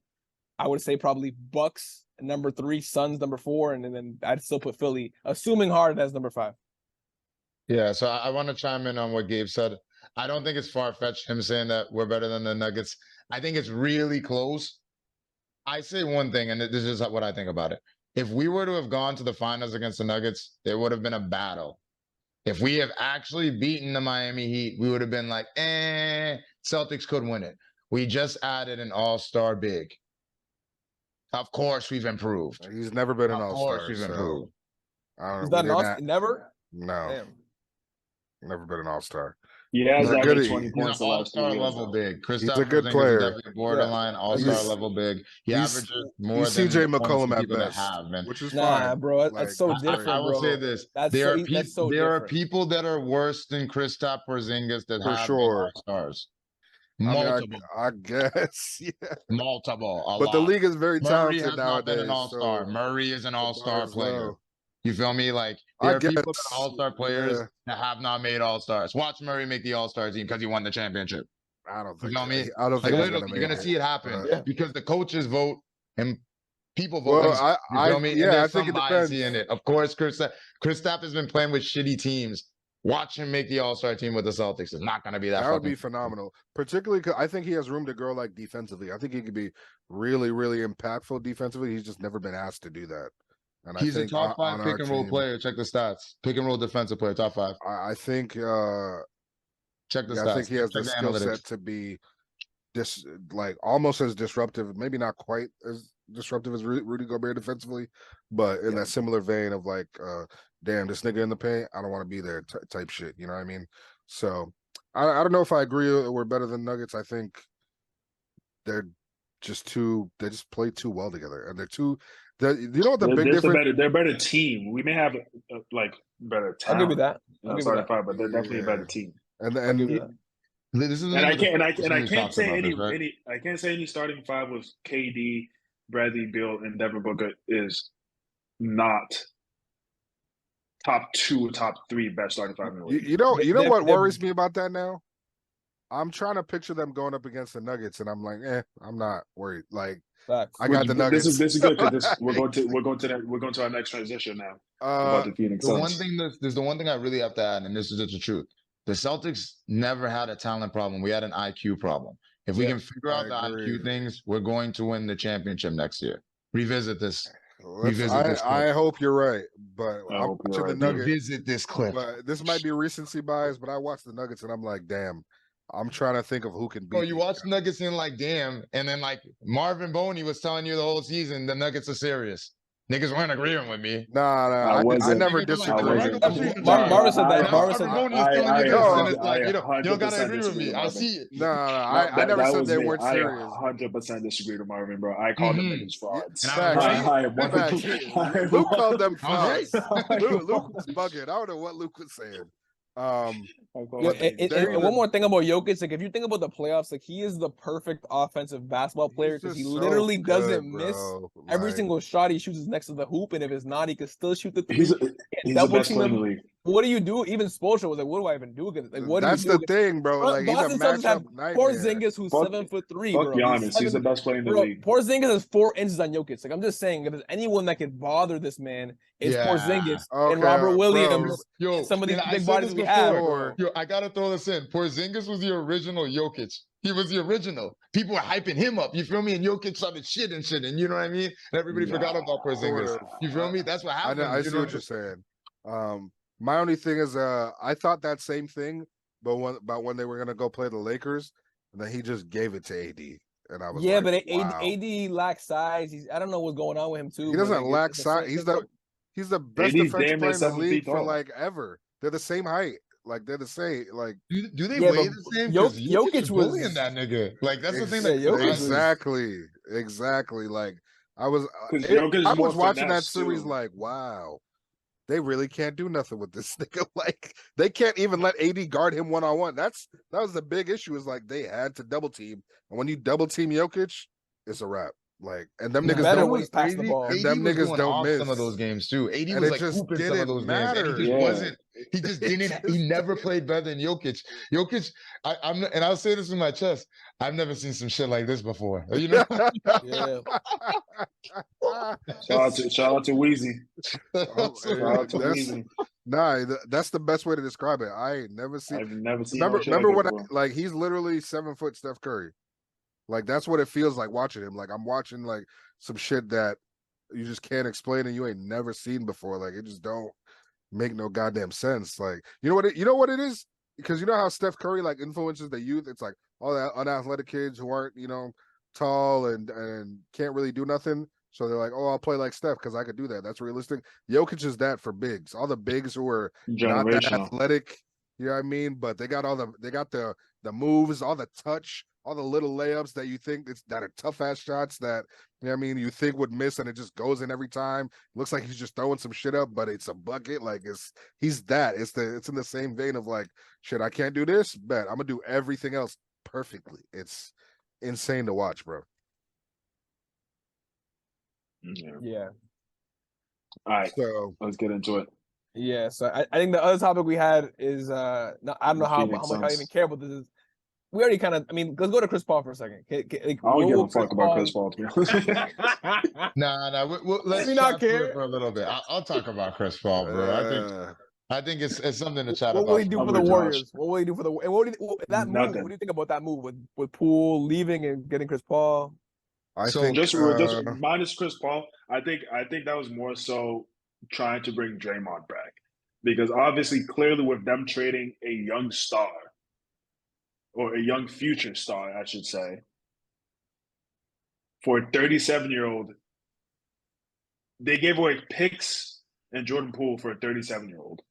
I would say probably Bucks number three, Suns number four, and then I'd still put Philly, assuming Harden as number five. Yeah, so I want to chime in on what Gabe said. I don't think it's far-fetched him saying that we're better than the Nuggets. I think it's really close. I say one thing, and this is what I think about it. If we were to have gone to the finals against the Nuggets, there would have been a battle. If we have actually beaten the Miami Heat, we would have been like, Celtics could win it. We just added an all-star big. Of course, we've improved. He's never been an all-star. Of course, we've improved. He's not an all-star? Never? No. Damn. Never been an all-star. Yeah, he's good. 20 points. He's an all-star level big. He's a good player. Definitely borderline all-star level big. He averages more than CJ McCollum at people that best, have, man. which is Nah, fine. bro, that's so different. I will bro. say this: that's there so are people that are worse than Kristaps Porzingis that For have sure. all-stars. Multiple. I guess, yeah. Multiple. But the league is very Murray talented has nowadays. not been an all-star. So Murray is an all-star player. Low. You feel me? Like there are people that are all-star players that have not made all-stars. Watch Murray make the all-star team because he won the championship. I don't think. You know me? I don't think you're gonna see it happen because the coaches vote and people vote. Well, you feel me? Yeah, I think it bias depends. in it. Of course, Kristaps has been playing with shitty teams. Watch him make the all-star team with the Celtics. It's not going to be that. That would be phenomenal. Particularly because I think he has room to grow, like defensively. I think he could be really, really impactful defensively. He's just never been asked to do that. And he's I think a top five pick and roll player. Check the stats. Pick and roll defensive player, top five. I think. Check the stats. I think he has the skill set to be almost as disruptive. Maybe not quite as disruptive as Rudy Gobert defensively, but in that similar vein of like, damn, this nigga in the paint, I don't want to be there type shit. You know what I mean? So I don't know if I agree we're better than Nuggets. I think they just play too well together, and they're too. You know what the big difference? They're a better team. We may have better talent. I'll give you that. Starting five, but they're definitely a better team. And I can't say any starting five with KD, Bradley Beal, and Devin Booker is not top two, top three best starting five in the league. You know what worries me about that now? I'm trying to picture them going up against the Nuggets, and I'm like, I'm not worried. Like, I got the Nuggets. This is good because we're going to our next transition now. About the Phoenix Suns. There's the one thing I really have to add, and this is just the truth. The Celtics never had a talent problem. We had an IQ problem. If we can figure out the IQ things, we're going to win the championship next year. Revisit this. I hope you're right, but I'm watching the Nuggets. Revisit this clip. But this might be recency bias, but I watched the Nuggets and I'm like, damn. I'm trying to think of who can beat. Oh, you watched Nuggets and like, damn, and then like Marvin Boney was telling you the whole season the Nuggets are serious. Niggas weren't agreeing with me. Nah, I never disagreed. Marvin said that. Marvin said you don't gotta agree with me. I see it. No, I never said they weren't serious. I 100% disagree with Marvin, bro. I called them niggas frauds. Luke called them frauds. Luke was bugging. I don't know what Luke was saying. And one more thing about Jokic, like if you think about the playoffs, like he is the perfect offensive basketball player because he literally doesn't miss every single shot he shoots is next to the hoop, and if it's not, he can still shoot the three. He's the best player in the league. What do you do? Even Spoelstra was like, "What do I even do?" Like, what that's do you the thing, bro. Like Boston he's a matchup nightmare. Porzingis, who's 7'3", bro. Giannis, he's the best player in the league. Porzingis has 4 inches on Jokic. Like I'm just saying, if there's anyone that could bother this man, it's Porzingis and Robert Williams. Yo, some of these big bodies we have. Yo, I gotta throw this in. Porzingis was the original Jokic. He was the original. People were hyping him up. You feel me? And Jokic started shit, and you know what I mean? And everybody forgot about Porzingis. You feel me? That's what happened. I see what you're saying. My only thing is, I thought that same thing, but when they were gonna go play the Lakers, and then he just gave it to AD, and I was but AD lacks size. I don't know what's going on with him too. He doesn't lack size. He's the best defensive player in the league for like ever. They're the same height. Like they're the same. Like Do they Yeah, weigh but the same? Because Jokic is was bullying that nigga. Like that's the thing Yeah, that Jokic was exactly. Like I was, Because Jokic I is more was watching that finesse series. too. Like, wow, they really can't do nothing with this nigga. Like they can't even let AD guard him one-on-one. That was the big issue. Is like they had to double team, and when you double team Jokic, it's a wrap. Like, and them he niggas better don't, when he's passing the ball. and AD them was niggas going don't off miss. some of those games too. AD And was it like just hooping some of didn't those games, and he matter. just Yeah. wasn't. He just It didn't. just He never didn't. played better than Jokic. Jokic, and I'll say this in my chest. I've never seen some shit like this before. You know? Yeah. Shout out to Weezy. Oh, Shout out to that's Weezy. that's the best way to describe it. I ain't never seen. I've never seen no shit Remember like when that before. like he's literally 7 foot Steph Curry. Like that's what it feels like watching him. Like I'm watching like some shit that you just can't explain and you ain't never seen before. Like it just don't make no goddamn sense. Like you know what it is? Because you know how Steph Curry like influences the youth. It's like all that unathletic kids who aren't tall and can't really do nothing. So they're like, oh, I'll play like Steph because I could do that. That's realistic. Jokic is that for bigs. All the bigs who are not that Generational. athletic, you know what I mean? But they got the moves, all the touch, all the little layups that you think that are tough ass shots that you know what I mean you think would miss and it just goes in every time. Looks like he's just throwing some shit up, but it's a bucket. Like he's that. It's in the same vein of like, shit, I can't do this, but I'm gonna do everything else perfectly. It's insane to watch, bro. Yeah. All right, So let's get into it. Yeah. So I think the other topic we had is no, I don't know how Phoenix much I Suns. even care about this. Is we already kind of. I mean, let's go to Chris Paul for a second. Like, I don't what give will a fuck about Chris Paul, to be honest. Nah. Let's Do you not chat through care? it for a little bit. I'll talk about Chris Paul, bro. I think it's something to chat What will about. he do I'm for the with Josh. Warriors? What will he do for the? And that move? Nothing. What do you think about that move with Poole leaving and getting Chris Paul? I So, think just minus Chris Paul, I think that was more so trying to bring Draymond back. Because obviously, clearly with them trading a young star or a young future star, I should say, for a 37-year-old, they gave away picks and Jordan Poole for a 37-year-old.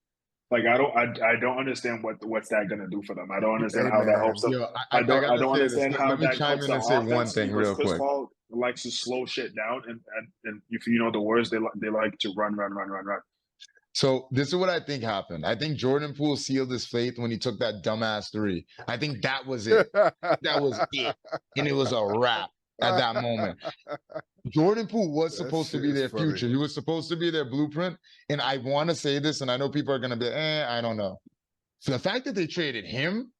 Like I don't understand what's that gonna do for them. I don't understand hey, how that man. helps them. yo, I don't gotta say this. understand how Let me that chime helps in the and say one offense thing because real Chris quick. Paul likes to slow shit down and if you know the words, they like to run. So this is what I think happened. I think Jordan Poole sealed his fate when he took that dumbass three. I think that was it. That was it. And it was a wrap at that moment. Jordan Poole was That supposed to shit be is their funny. future. He was supposed to be their blueprint. And I want to say this, and I know people are going to be, I don't know. So the fact that they traded him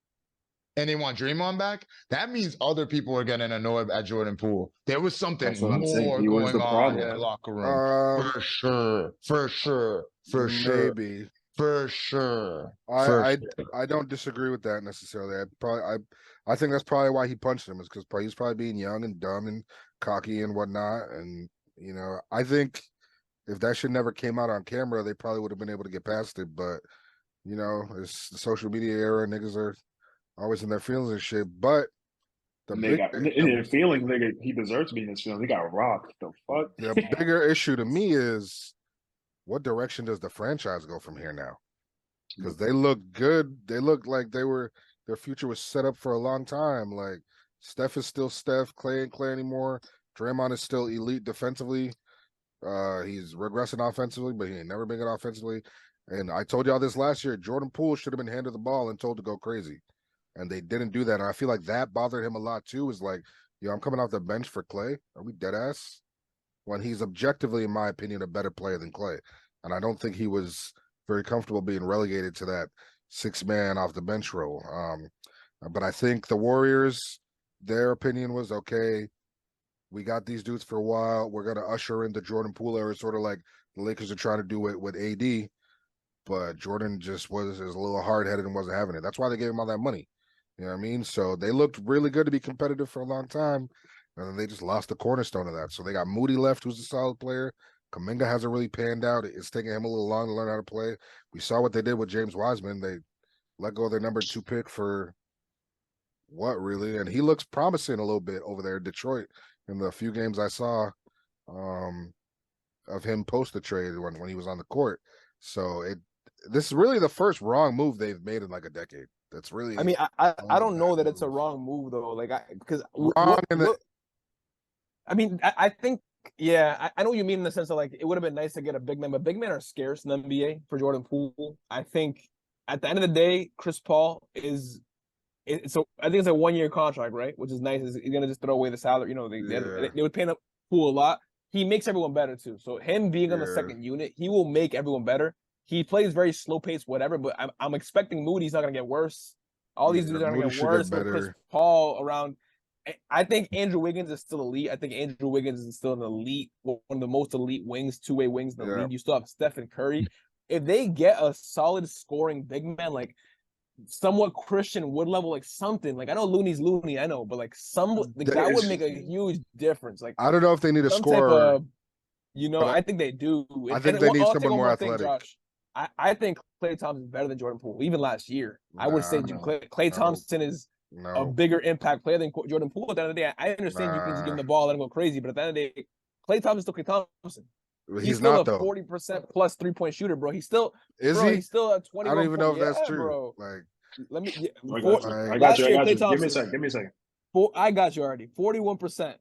and they want Draymond back, that means other people are getting annoyed at Jordan Poole. There was something That's what I'm saying. more He was going the on problem. in the locker room. For sure. Maybe. For sure. I don't disagree with that necessarily. I think that's probably why he punched him is because he's probably being young and dumb and cocky and whatnot. And I think if that shit never came out on camera, they probably would have been able to get past it. But it's the social media era. Niggas are always in their feelings and shit. But In their feelings, nigga, he deserves to be in his feelings. He got rocked. The fuck. the bigger issue to me is what direction does the franchise go from here now? Because they look good. They look like their future was set up for a long time. Like Steph is still Steph, Clay ain't Clay anymore. Draymond is still elite defensively. He's regressing offensively, but he ain't never been good offensively. And I told y'all this last year. Jordan Poole should have been handed the ball and told to go crazy, and they didn't do that. And I feel like that bothered him a lot too. Is like, I'm coming off the bench for Clay. Are we dead ass? When he's objectively, in my opinion, a better player than Clay, and I don't think he was very comfortable being relegated to that 6-man off the bench role. But I think the Warriors, their opinion was, okay, we got these dudes for a while. We're going to usher in the Jordan Poole era, sort of like the Lakers are trying to do it with AD. But Jordan just was a little hard-headed and wasn't having it. That's why they gave him all that money. You know what I mean? So they looked really good to be competitive for a long time. And then they just lost the cornerstone of that. So they got Moody left, who's a solid player. Kuminga hasn't really panned out. It's taking him a little long to learn how to play. We saw what they did with James Wiseman. They let go of their number 2 pick for what, really? And he looks promising a little bit over there in Detroit in the few games I saw of him post the trade when he was on the court. So this is really the first wrong move they've made in like a decade. That's really. I mean, I don't know bad that it's a move. wrong move though. Like, because Wrong in the. I mean, I think, yeah, I know what you mean in the sense of like it would have been nice to get a big man, but big men are scarce in the NBA for Jordan Poole. I think at the end of the day, Chris Paul is. So I think it's a 1-year contract, right? Which is nice. He's gonna just throw away the salary. You know, they would pay him Poole a lot. He makes everyone better too. So him being on the second unit, he will make everyone better. He plays very slow pace, whatever. But I'm expecting Moody's not gonna get worse. All these dudes are gonna get worse with Chris Paul around. I think Andrew Wiggins is still elite. I think Andrew Wiggins is still an elite, one of the most elite wings, two-way wings in the league. You still have Stephen Curry. If they get a solid scoring big man, like somewhat Christian Wood level, like something, like I know Looney's Looney, I know, but like that would make a huge difference. Like I don't know if they need a scorer. I think they do. I think they need someone more athletic. Josh. I think Klay Thompson is better than Jordan Poole. Even last year, I would say Klay Thompson is a bigger impact player than Jordan Poole. At the end of the day, I understand you can just give him the ball, let him go crazy, but at the end of the day, Klay Thompson's still Klay Thompson. He's still not, a 40% plus 3-point shooter, bro. He's still he? He's still a 21. I don't even know if that's true. Bro. Like, let me. I got you. Give me a second. I got you already. 41%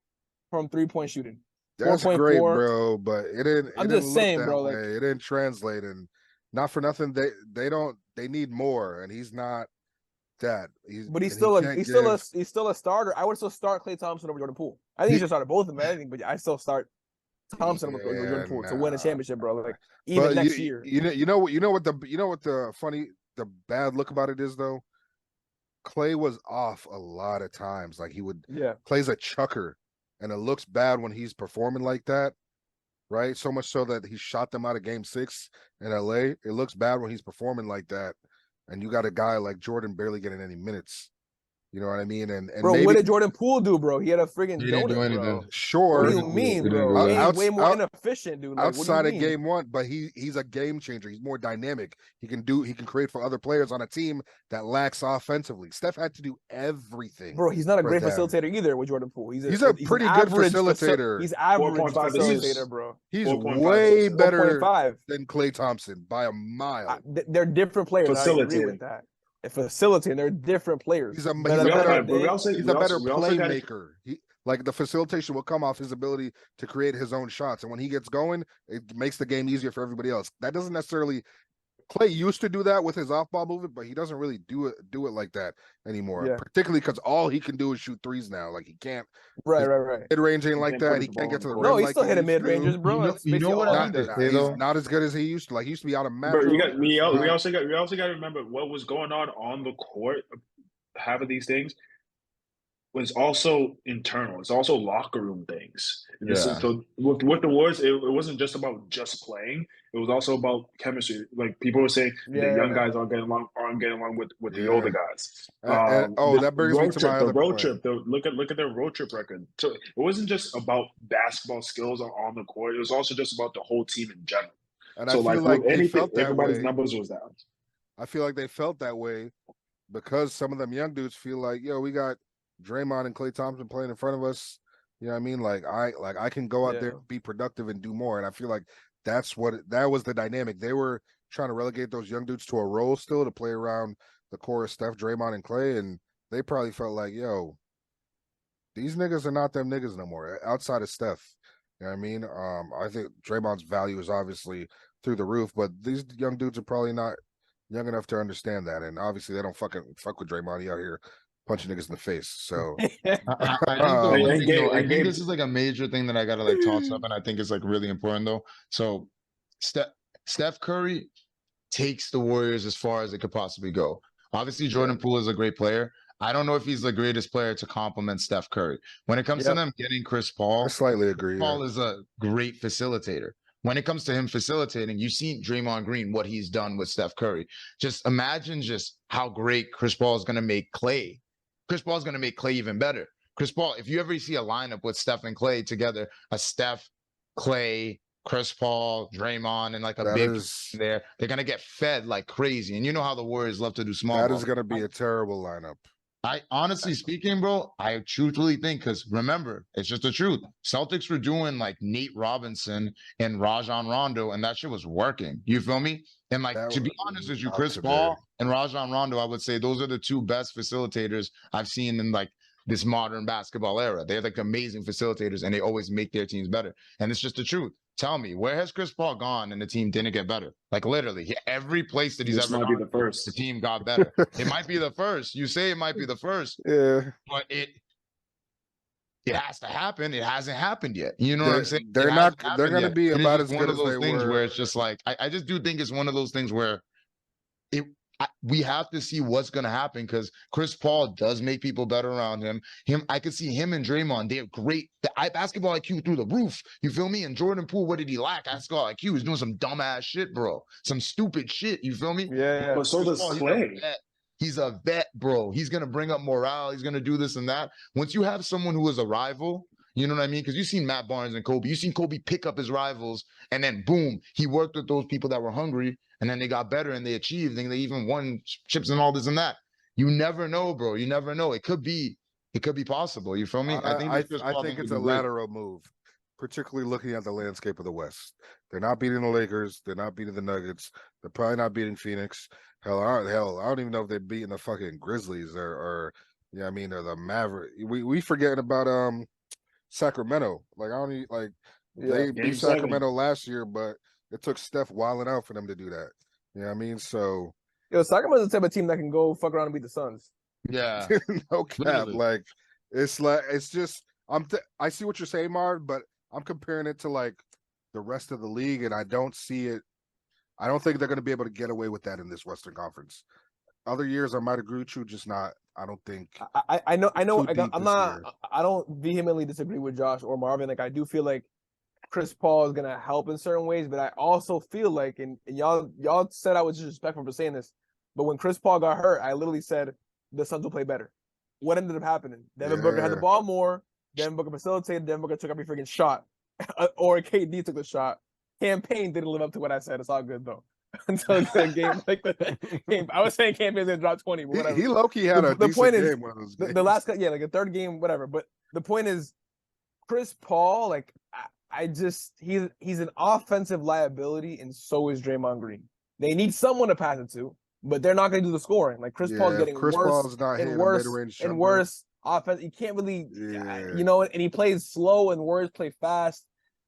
from 3-point shooting. That's great, bro. But it didn't. I'm just saying, bro. Like, it didn't translate, and not for nothing. They need more, and he's not that. He's still a starter. I would still start Klay Thompson over Jordan Poole. I think he should start both of them. I think, but I still start Thompson over Jordan Poole to win a championship, bro. Like even next year. You know what the bad look about it is though. Klay was off a lot of times. Like Klay's a chucker, and it looks bad when he's performing like that, right? So much so that he shot them out of Game 6 in LA. It looks bad when he's performing like that, and you got a guy like Jordan barely getting any minutes. You know what I mean? And bro, what did Jordan Poole do, bro? He had a friggin' donut, bro. Sure. What do you mean, bro? He's way more inefficient, dude. Like, outside of Game 1, but he's a game changer. He's more dynamic. He can create for other players on a team that lacks offensively. Steph had to do everything. Bro, he's not a great facilitator either with Jordan Poole. He's a pretty good facilitator. He's average facilitator, bro. He's way better than Klay Thompson by a mile. They're different players. I agree with that. Facilitating, they're different players. He's a better playmaker. Like the facilitation will come off his ability to create his own shots, and when he gets going, it makes the game easier for everybody else. That doesn't necessarily. Klay used to do that with his off-ball movement, but he doesn't really do it like that anymore. Yeah. Particularly because all he can do is shoot threes now. Like he can't. Right. Mid-range ain't like that. He can't get to the rim. No, he still hit mid-ranges, bro. You know what I mean? He's not as good as he used to. Like he used to be out of match. We also got to remember what was going on the court. Half of these things was also internal. It's also locker room things. Yeah. So with the Warriors, it wasn't just about just playing. It was also about chemistry. Like people were saying, the young guys aren't getting along with the older guys. That brings me to my other road trip. Look at their road trip record. So it wasn't just about basketball skills on the court. It was also just about the whole team in general. And so I feel like everybody's numbers was down. I feel like they felt that way because some of them young dudes feel like, we got Draymond and Klay Thompson playing in front of us. You know what I mean? Like I can go out there, be productive, and do more. And I feel like that was the dynamic. They were trying to relegate those young dudes to a role still to play around the core of Steph, Draymond, and Klay. And they probably felt like, these niggas are not them niggas no more outside of Steph. You know what I mean? I think Draymond's value is obviously through the roof, but these young dudes are probably not young enough to understand that. And obviously they don't fuck with Draymond. He out here punching niggas in the face. So I think this is like a major thing that I gotta like toss up, and I think it's like really important though. So Steph Curry takes the Warriors as far as it could possibly go. Obviously, Jordan Poole is a great player. I don't know if he's the greatest player to complement Steph Curry. When it comes to them getting Chris Paul, I slightly agree. Paul is a great facilitator. When it comes to him facilitating, you've seen Draymond Green, what he's done with Steph Curry. Just imagine just how great Chris Paul is going to make Klay. Chris Paul is going to make Klay even better. Chris Paul, if you ever see a lineup with Steph and Klay together, a Steph, Klay, Chris Paul, Draymond, and like a there, they're going to get fed like crazy. And you know how the Warriors love to do small. That is going to be a terrible lineup. I honestly speaking, bro, I truthfully think, because remember, it's just the truth. Celtics were doing like Nate Robinson and Rajon Rondo, and that shit was working. You feel me? And like That to be was honest with you, not Chris today. Paul and Rajon Rondo, I would say those are the two best facilitators I've seen in like this modern basketball era. They're like amazing facilitators, and they always make their teams better. And it's just the truth. Tell me, where has Chris Paul gone and the team didn't get better? Like literally, every place that he's This ever might be gone, the first. the team got better. It might be the first. You say it might be the first, Yeah, but it has to happen. It hasn't happened yet. You know what I'm saying? they're It not. hasn't They're happened gonna yet. be And it's about just as one good of as they those things were. where it's just like I just do think it's one of those things where we have to see what's going to happen because Chris Paul does make people better around him. I could see him and Draymond. They're great. Basketball IQ through the roof. You feel me? And Jordan Poole, what did he lack? Basketball IQ. He's doing some dumbass shit, bro. Some stupid shit. You feel me? Yeah. But so does Clay. He's a vet, bro. He's going to bring up morale. He's going to do this and that. Once you have someone who is a rival, you know what I mean? Because you've seen Matt Barnes and Kobe. You've seen Kobe pick up his rivals, and then boom, he worked with those people that were hungry, and then they got better and they achieved, and they even won chips and all this and that. You never know, bro. You never know. It could be possible. You feel me? I Paul think thing it's could a be great. lateral move, particularly looking at the landscape of the West. They're not beating the Lakers. They're not beating the Nuggets. They're probably not beating Phoenix. Hell, I don't even know if they're beating the fucking Grizzlies or yeah, I mean, or the Maverick. We forgetting about Sacramento. Like I don't even, like they Game beat 7. Sacramento last year, but it took Steph wilding out for them to do that. You know what I mean? So Yo, Sacramento's the type of team that can go fuck around and beat the Suns. Yeah. no cap. Literally. Like it's just I see what you're saying, Marv, but I'm comparing it to like the rest of the league, and I don't see it. I don't think they're going to be able to get away with that in this Western Conference. Other years, I might agree with you, just not. I don't think. I know. too deep I'm this not. year. I don't vehemently disagree with Josh or Marvin. Like I do feel like Chris Paul is gonna help in certain ways, but I also feel like, and y'all said I was disrespectful for saying this, but when Chris Paul got hurt, I literally said the Suns will play better. What ended up happening? Devin Booker had the Yeah. ball more. Devin Booker facilitated. Devin Booker took every freaking shot, or KD took the shot. Campaign didn't live up to what I said. It's all good though. Until the game, like the game, I was saying Campaign's gonna drop 20, but whatever. He low-key had a The decent point is, game one of those games. the last, yeah, like a third game, whatever. But the point is, Chris Paul, like I just he's an offensive liability, and so is Draymond Green. They need someone to pass it to, but they're not going to do the scoring. Like Chris Paul's if getting Chris worse Paul's not hitting and a worse mid-range and jumper. worse offense. You can't really, Yeah. you know, and he plays slow and Warriors play fast.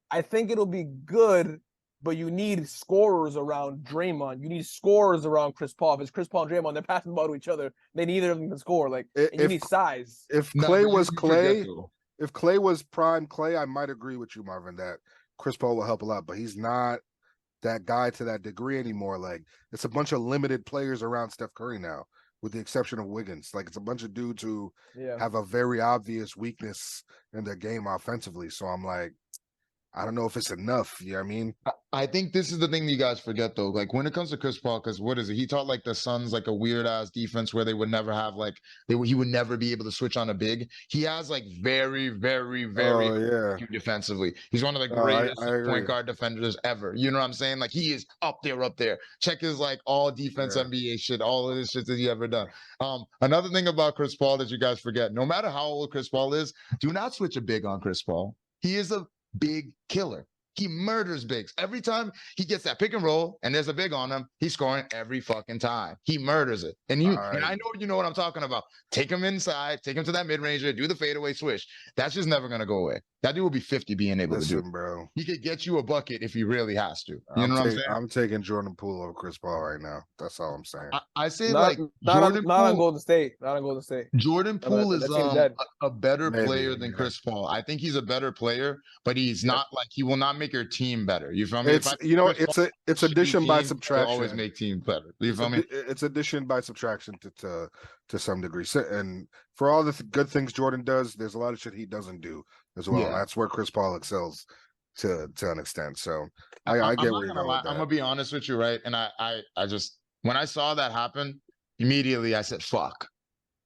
I think it'll be good, but you need scorers around Draymond. You need scorers around Chris Paul. If it's Chris Paul and Draymond, they're passing the ball to each other. They neither of them can score. Like, and you need size. If No, Clay but was you Clay, forget, though. if Clay was prime Clay, I might agree with you, Marvin, that Chris Paul will help a lot, but he's not that guy to that degree anymore. Like it's a bunch of limited players around Steph Curry now, with the exception of Wiggins. Like it's a bunch of dudes who have a very obvious weakness in their game offensively. So I'm like, I don't know if it's enough. You know what I mean? I think this is the thing that you guys forget though. Like when it comes to Chris Paul, because what is it? He taught like the Suns like a weird ass defense where they would never have like he would never be able to switch on a big. He has like very, very, very yeah. defensively. He's one of the I greatest agree. point guard defenders ever. You know what I'm saying? Like he is up there. Check his like all defense Yeah. NBA shit, all of this shit that he ever done. Another thing about Chris Paul that you guys forget, no matter how old Chris Paul is, do not switch a big on Chris Paul. He is a big killer. He murders bigs. Every time he gets that pick and roll and there's a big on him, he's scoring every fucking time. He murders it. And I know you know what I'm talking about. Take him inside, take him to that mid-ranger, do the fadeaway swish. That's just never gonna go away. That dude will be 50 being able to do. Bro. He could get you a bucket if he really has to. You know what I'm saying? I'm taking Jordan Poole over Chris Paul right now. That's all I'm saying. I say not Jordan Poole, on Golden State. Not on Golden State. Jordan Poole is a better Maybe, player than Chris Paul. I think he's a better player, but he's not like he will not make your team better. You feel me? It's addition by subtraction. Always make teams better. You feel me? It's addition by subtraction to some degree. And for all the good things Jordan does, there's a lot of shit he doesn't do as well. Yeah. That's where Chris Paul excels to an extent. So I get where you're going with that. I'm gonna be honest with you, right? And I just when I saw that happen, immediately I said fuck.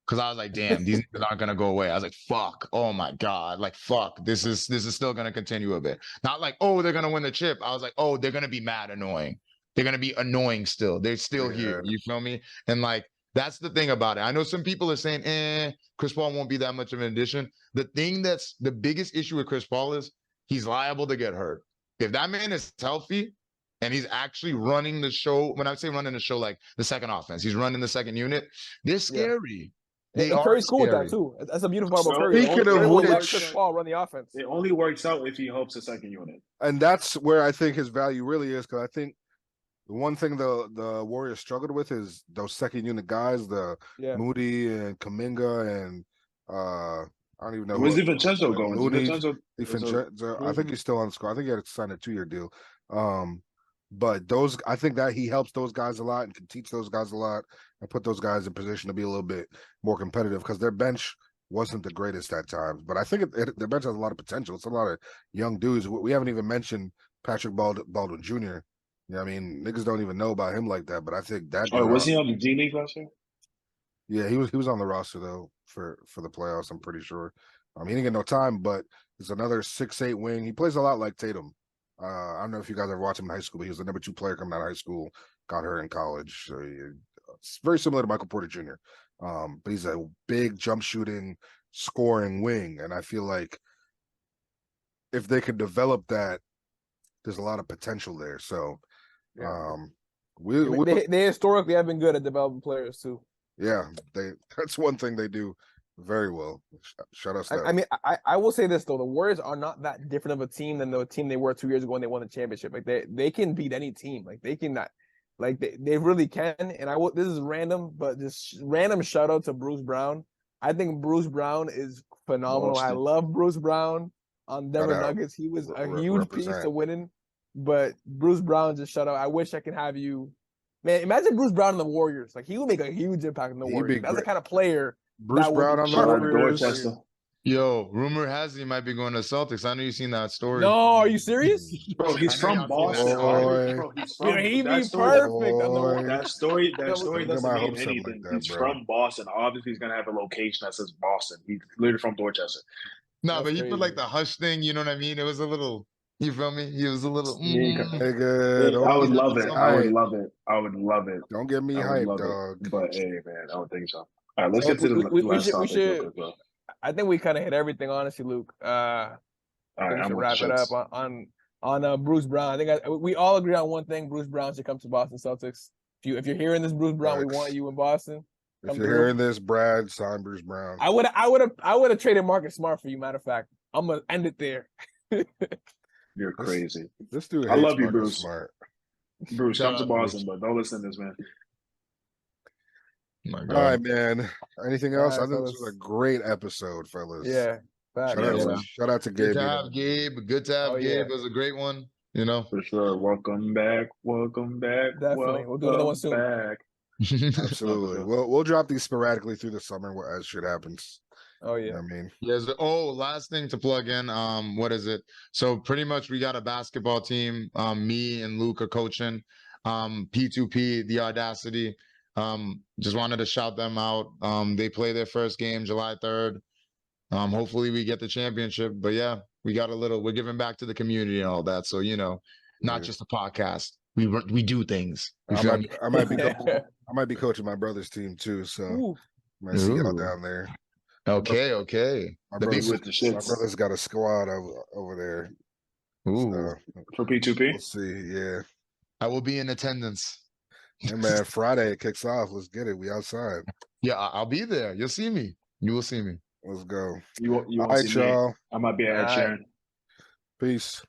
Cause I was like, damn, these niggas aren't gonna go away. I was like, fuck, oh my God, like fuck, this is still gonna continue a bit. Not like, oh, they're gonna win the chip. I was like, oh, they're gonna be mad annoying. They're gonna be annoying still. They're still here. You feel me? And like that's the thing about it. I know some people are saying, Chris Paul won't be that much of an addition. The thing that's the biggest issue with Chris Paul is he's liable to get hurt. If that man is healthy and he's actually running the show. When I say running the show, like the second offense, he's running the second unit. They're scary. They And are Curry's cool with scary. that too. That's a beautiful part about So, Curry. Speaking of Curry will let which- Chris Paul run the offense. It only works out if he helps the second unit. And that's where I think his value really is, because I think the one thing the Warriors struggled with is those second unit guys, the Yeah. Moody and Kaminga and I don't even know Where's who DiVincenzo going? Moody, DiVincenzo, I think he's still on the squad. I think he had to sign a 2-year deal. But those, I think that he helps those guys a lot and can teach those guys a lot and put those guys in position to be a little bit more competitive, because their bench wasn't the greatest at times. But I think their bench has a lot of potential. It's a lot of young dudes. We haven't even mentioned Patrick Baldwin Jr. Yeah, I mean, niggas don't even know about him like that. But I think that. Oh, was he on the G League last year? Yeah, he was on the roster though for the playoffs. I'm pretty sure. He didn't get no time, but he's another 6'8" wing. He plays a lot like Tatum. I don't know if you guys ever watched him in high school, but he was the number 2 player coming out of high school. Got hurt in college, so it's very similar to Michael Porter Jr. But he's a big jump shooting, scoring wing, and I feel like if they could develop that, there's a lot of potential there. So, they historically have been good at developing players too. Yeah, that's one thing they do very well. Shout out to that. I mean, I will say this though: the Warriors are not that different of a team than the team they were 2 years ago when they won the championship. Like they can beat any team. Like they cannot, like they really can. And this is random, but just random shout out to Bruce Brown. I think Bruce Brown is phenomenal. I love Bruce Brown on Denver Nuggets. He was a huge piece to winning. But Bruce Brown, just shout out. I wish I could have you. Man, imagine Bruce Brown and the Warriors. Like he would make a huge impact in the Warriors. That's the kind of player. Bruce Brown on the Warriors. Yo, rumor has it he might be going to Celtics. I know you've seen that story. No, are you serious? Bro, he's from Boston. Bro, he's from he'd be that story, perfect. That story doesn't mean anything. anything. Like that, he's bro. from Boston. Obviously, he's gonna have a location that says Boston. He's literally from Dorchester. No, but he put like the hush thing. You know what I mean? It was a little. You feel me? He was a little. Nigga, I would love it. I would love it. Don't get me hyped, dog. But hey, man, I don't think so. All right, let's get to the last topic. We should. I think we kind of hit everything, honestly, Luke. All right, we should wrap it up on Bruce Brown. I think we all agree on one thing: Bruce Brown should come to Boston Celtics. If you're hearing this, Bruce Brown, we want you in Boston. If you're hearing this, Brad, sign Bruce Brown. I would have traded Marcus Smart for you. Matter of fact, I'm gonna end it there. You're crazy. This dude. I love you, Bruce. Smart. Bruce, come to Boston, but don't listen to this, man. My God. All right, man. Anything else? Right, I think this was a great episode, fellas. Yeah. Shout out to Gabe. Good to have Gabe. Good to have Gabe. Yeah. It was a great one. You know, for sure. Welcome back. Definitely. We'll do another one soon. Back. Absolutely. We'll drop these sporadically through the summer as shit happens. Oh yeah. You know what I mean, yes. Oh, last thing to plug in. What is it? So pretty much we got a basketball team. Me and Luke are coaching. P2P, the Audacity. Just wanted to shout them out. They play their first game July 3rd. Hopefully we get the championship. But yeah, we're giving back to the community and all that. So not just a podcast. We do things. I might be coaching my brother's team too. So might see y'all down there. Okay. My brother's got a squad over there. Ooh. So, for P2P? We'll see. Yeah. I will be in attendance. Hey man, Friday it kicks off. Let's get it. We outside. Yeah, I'll be there. You'll see me. You will see me. Let's go. You All right, y'all. I might be at Sharon. Peace.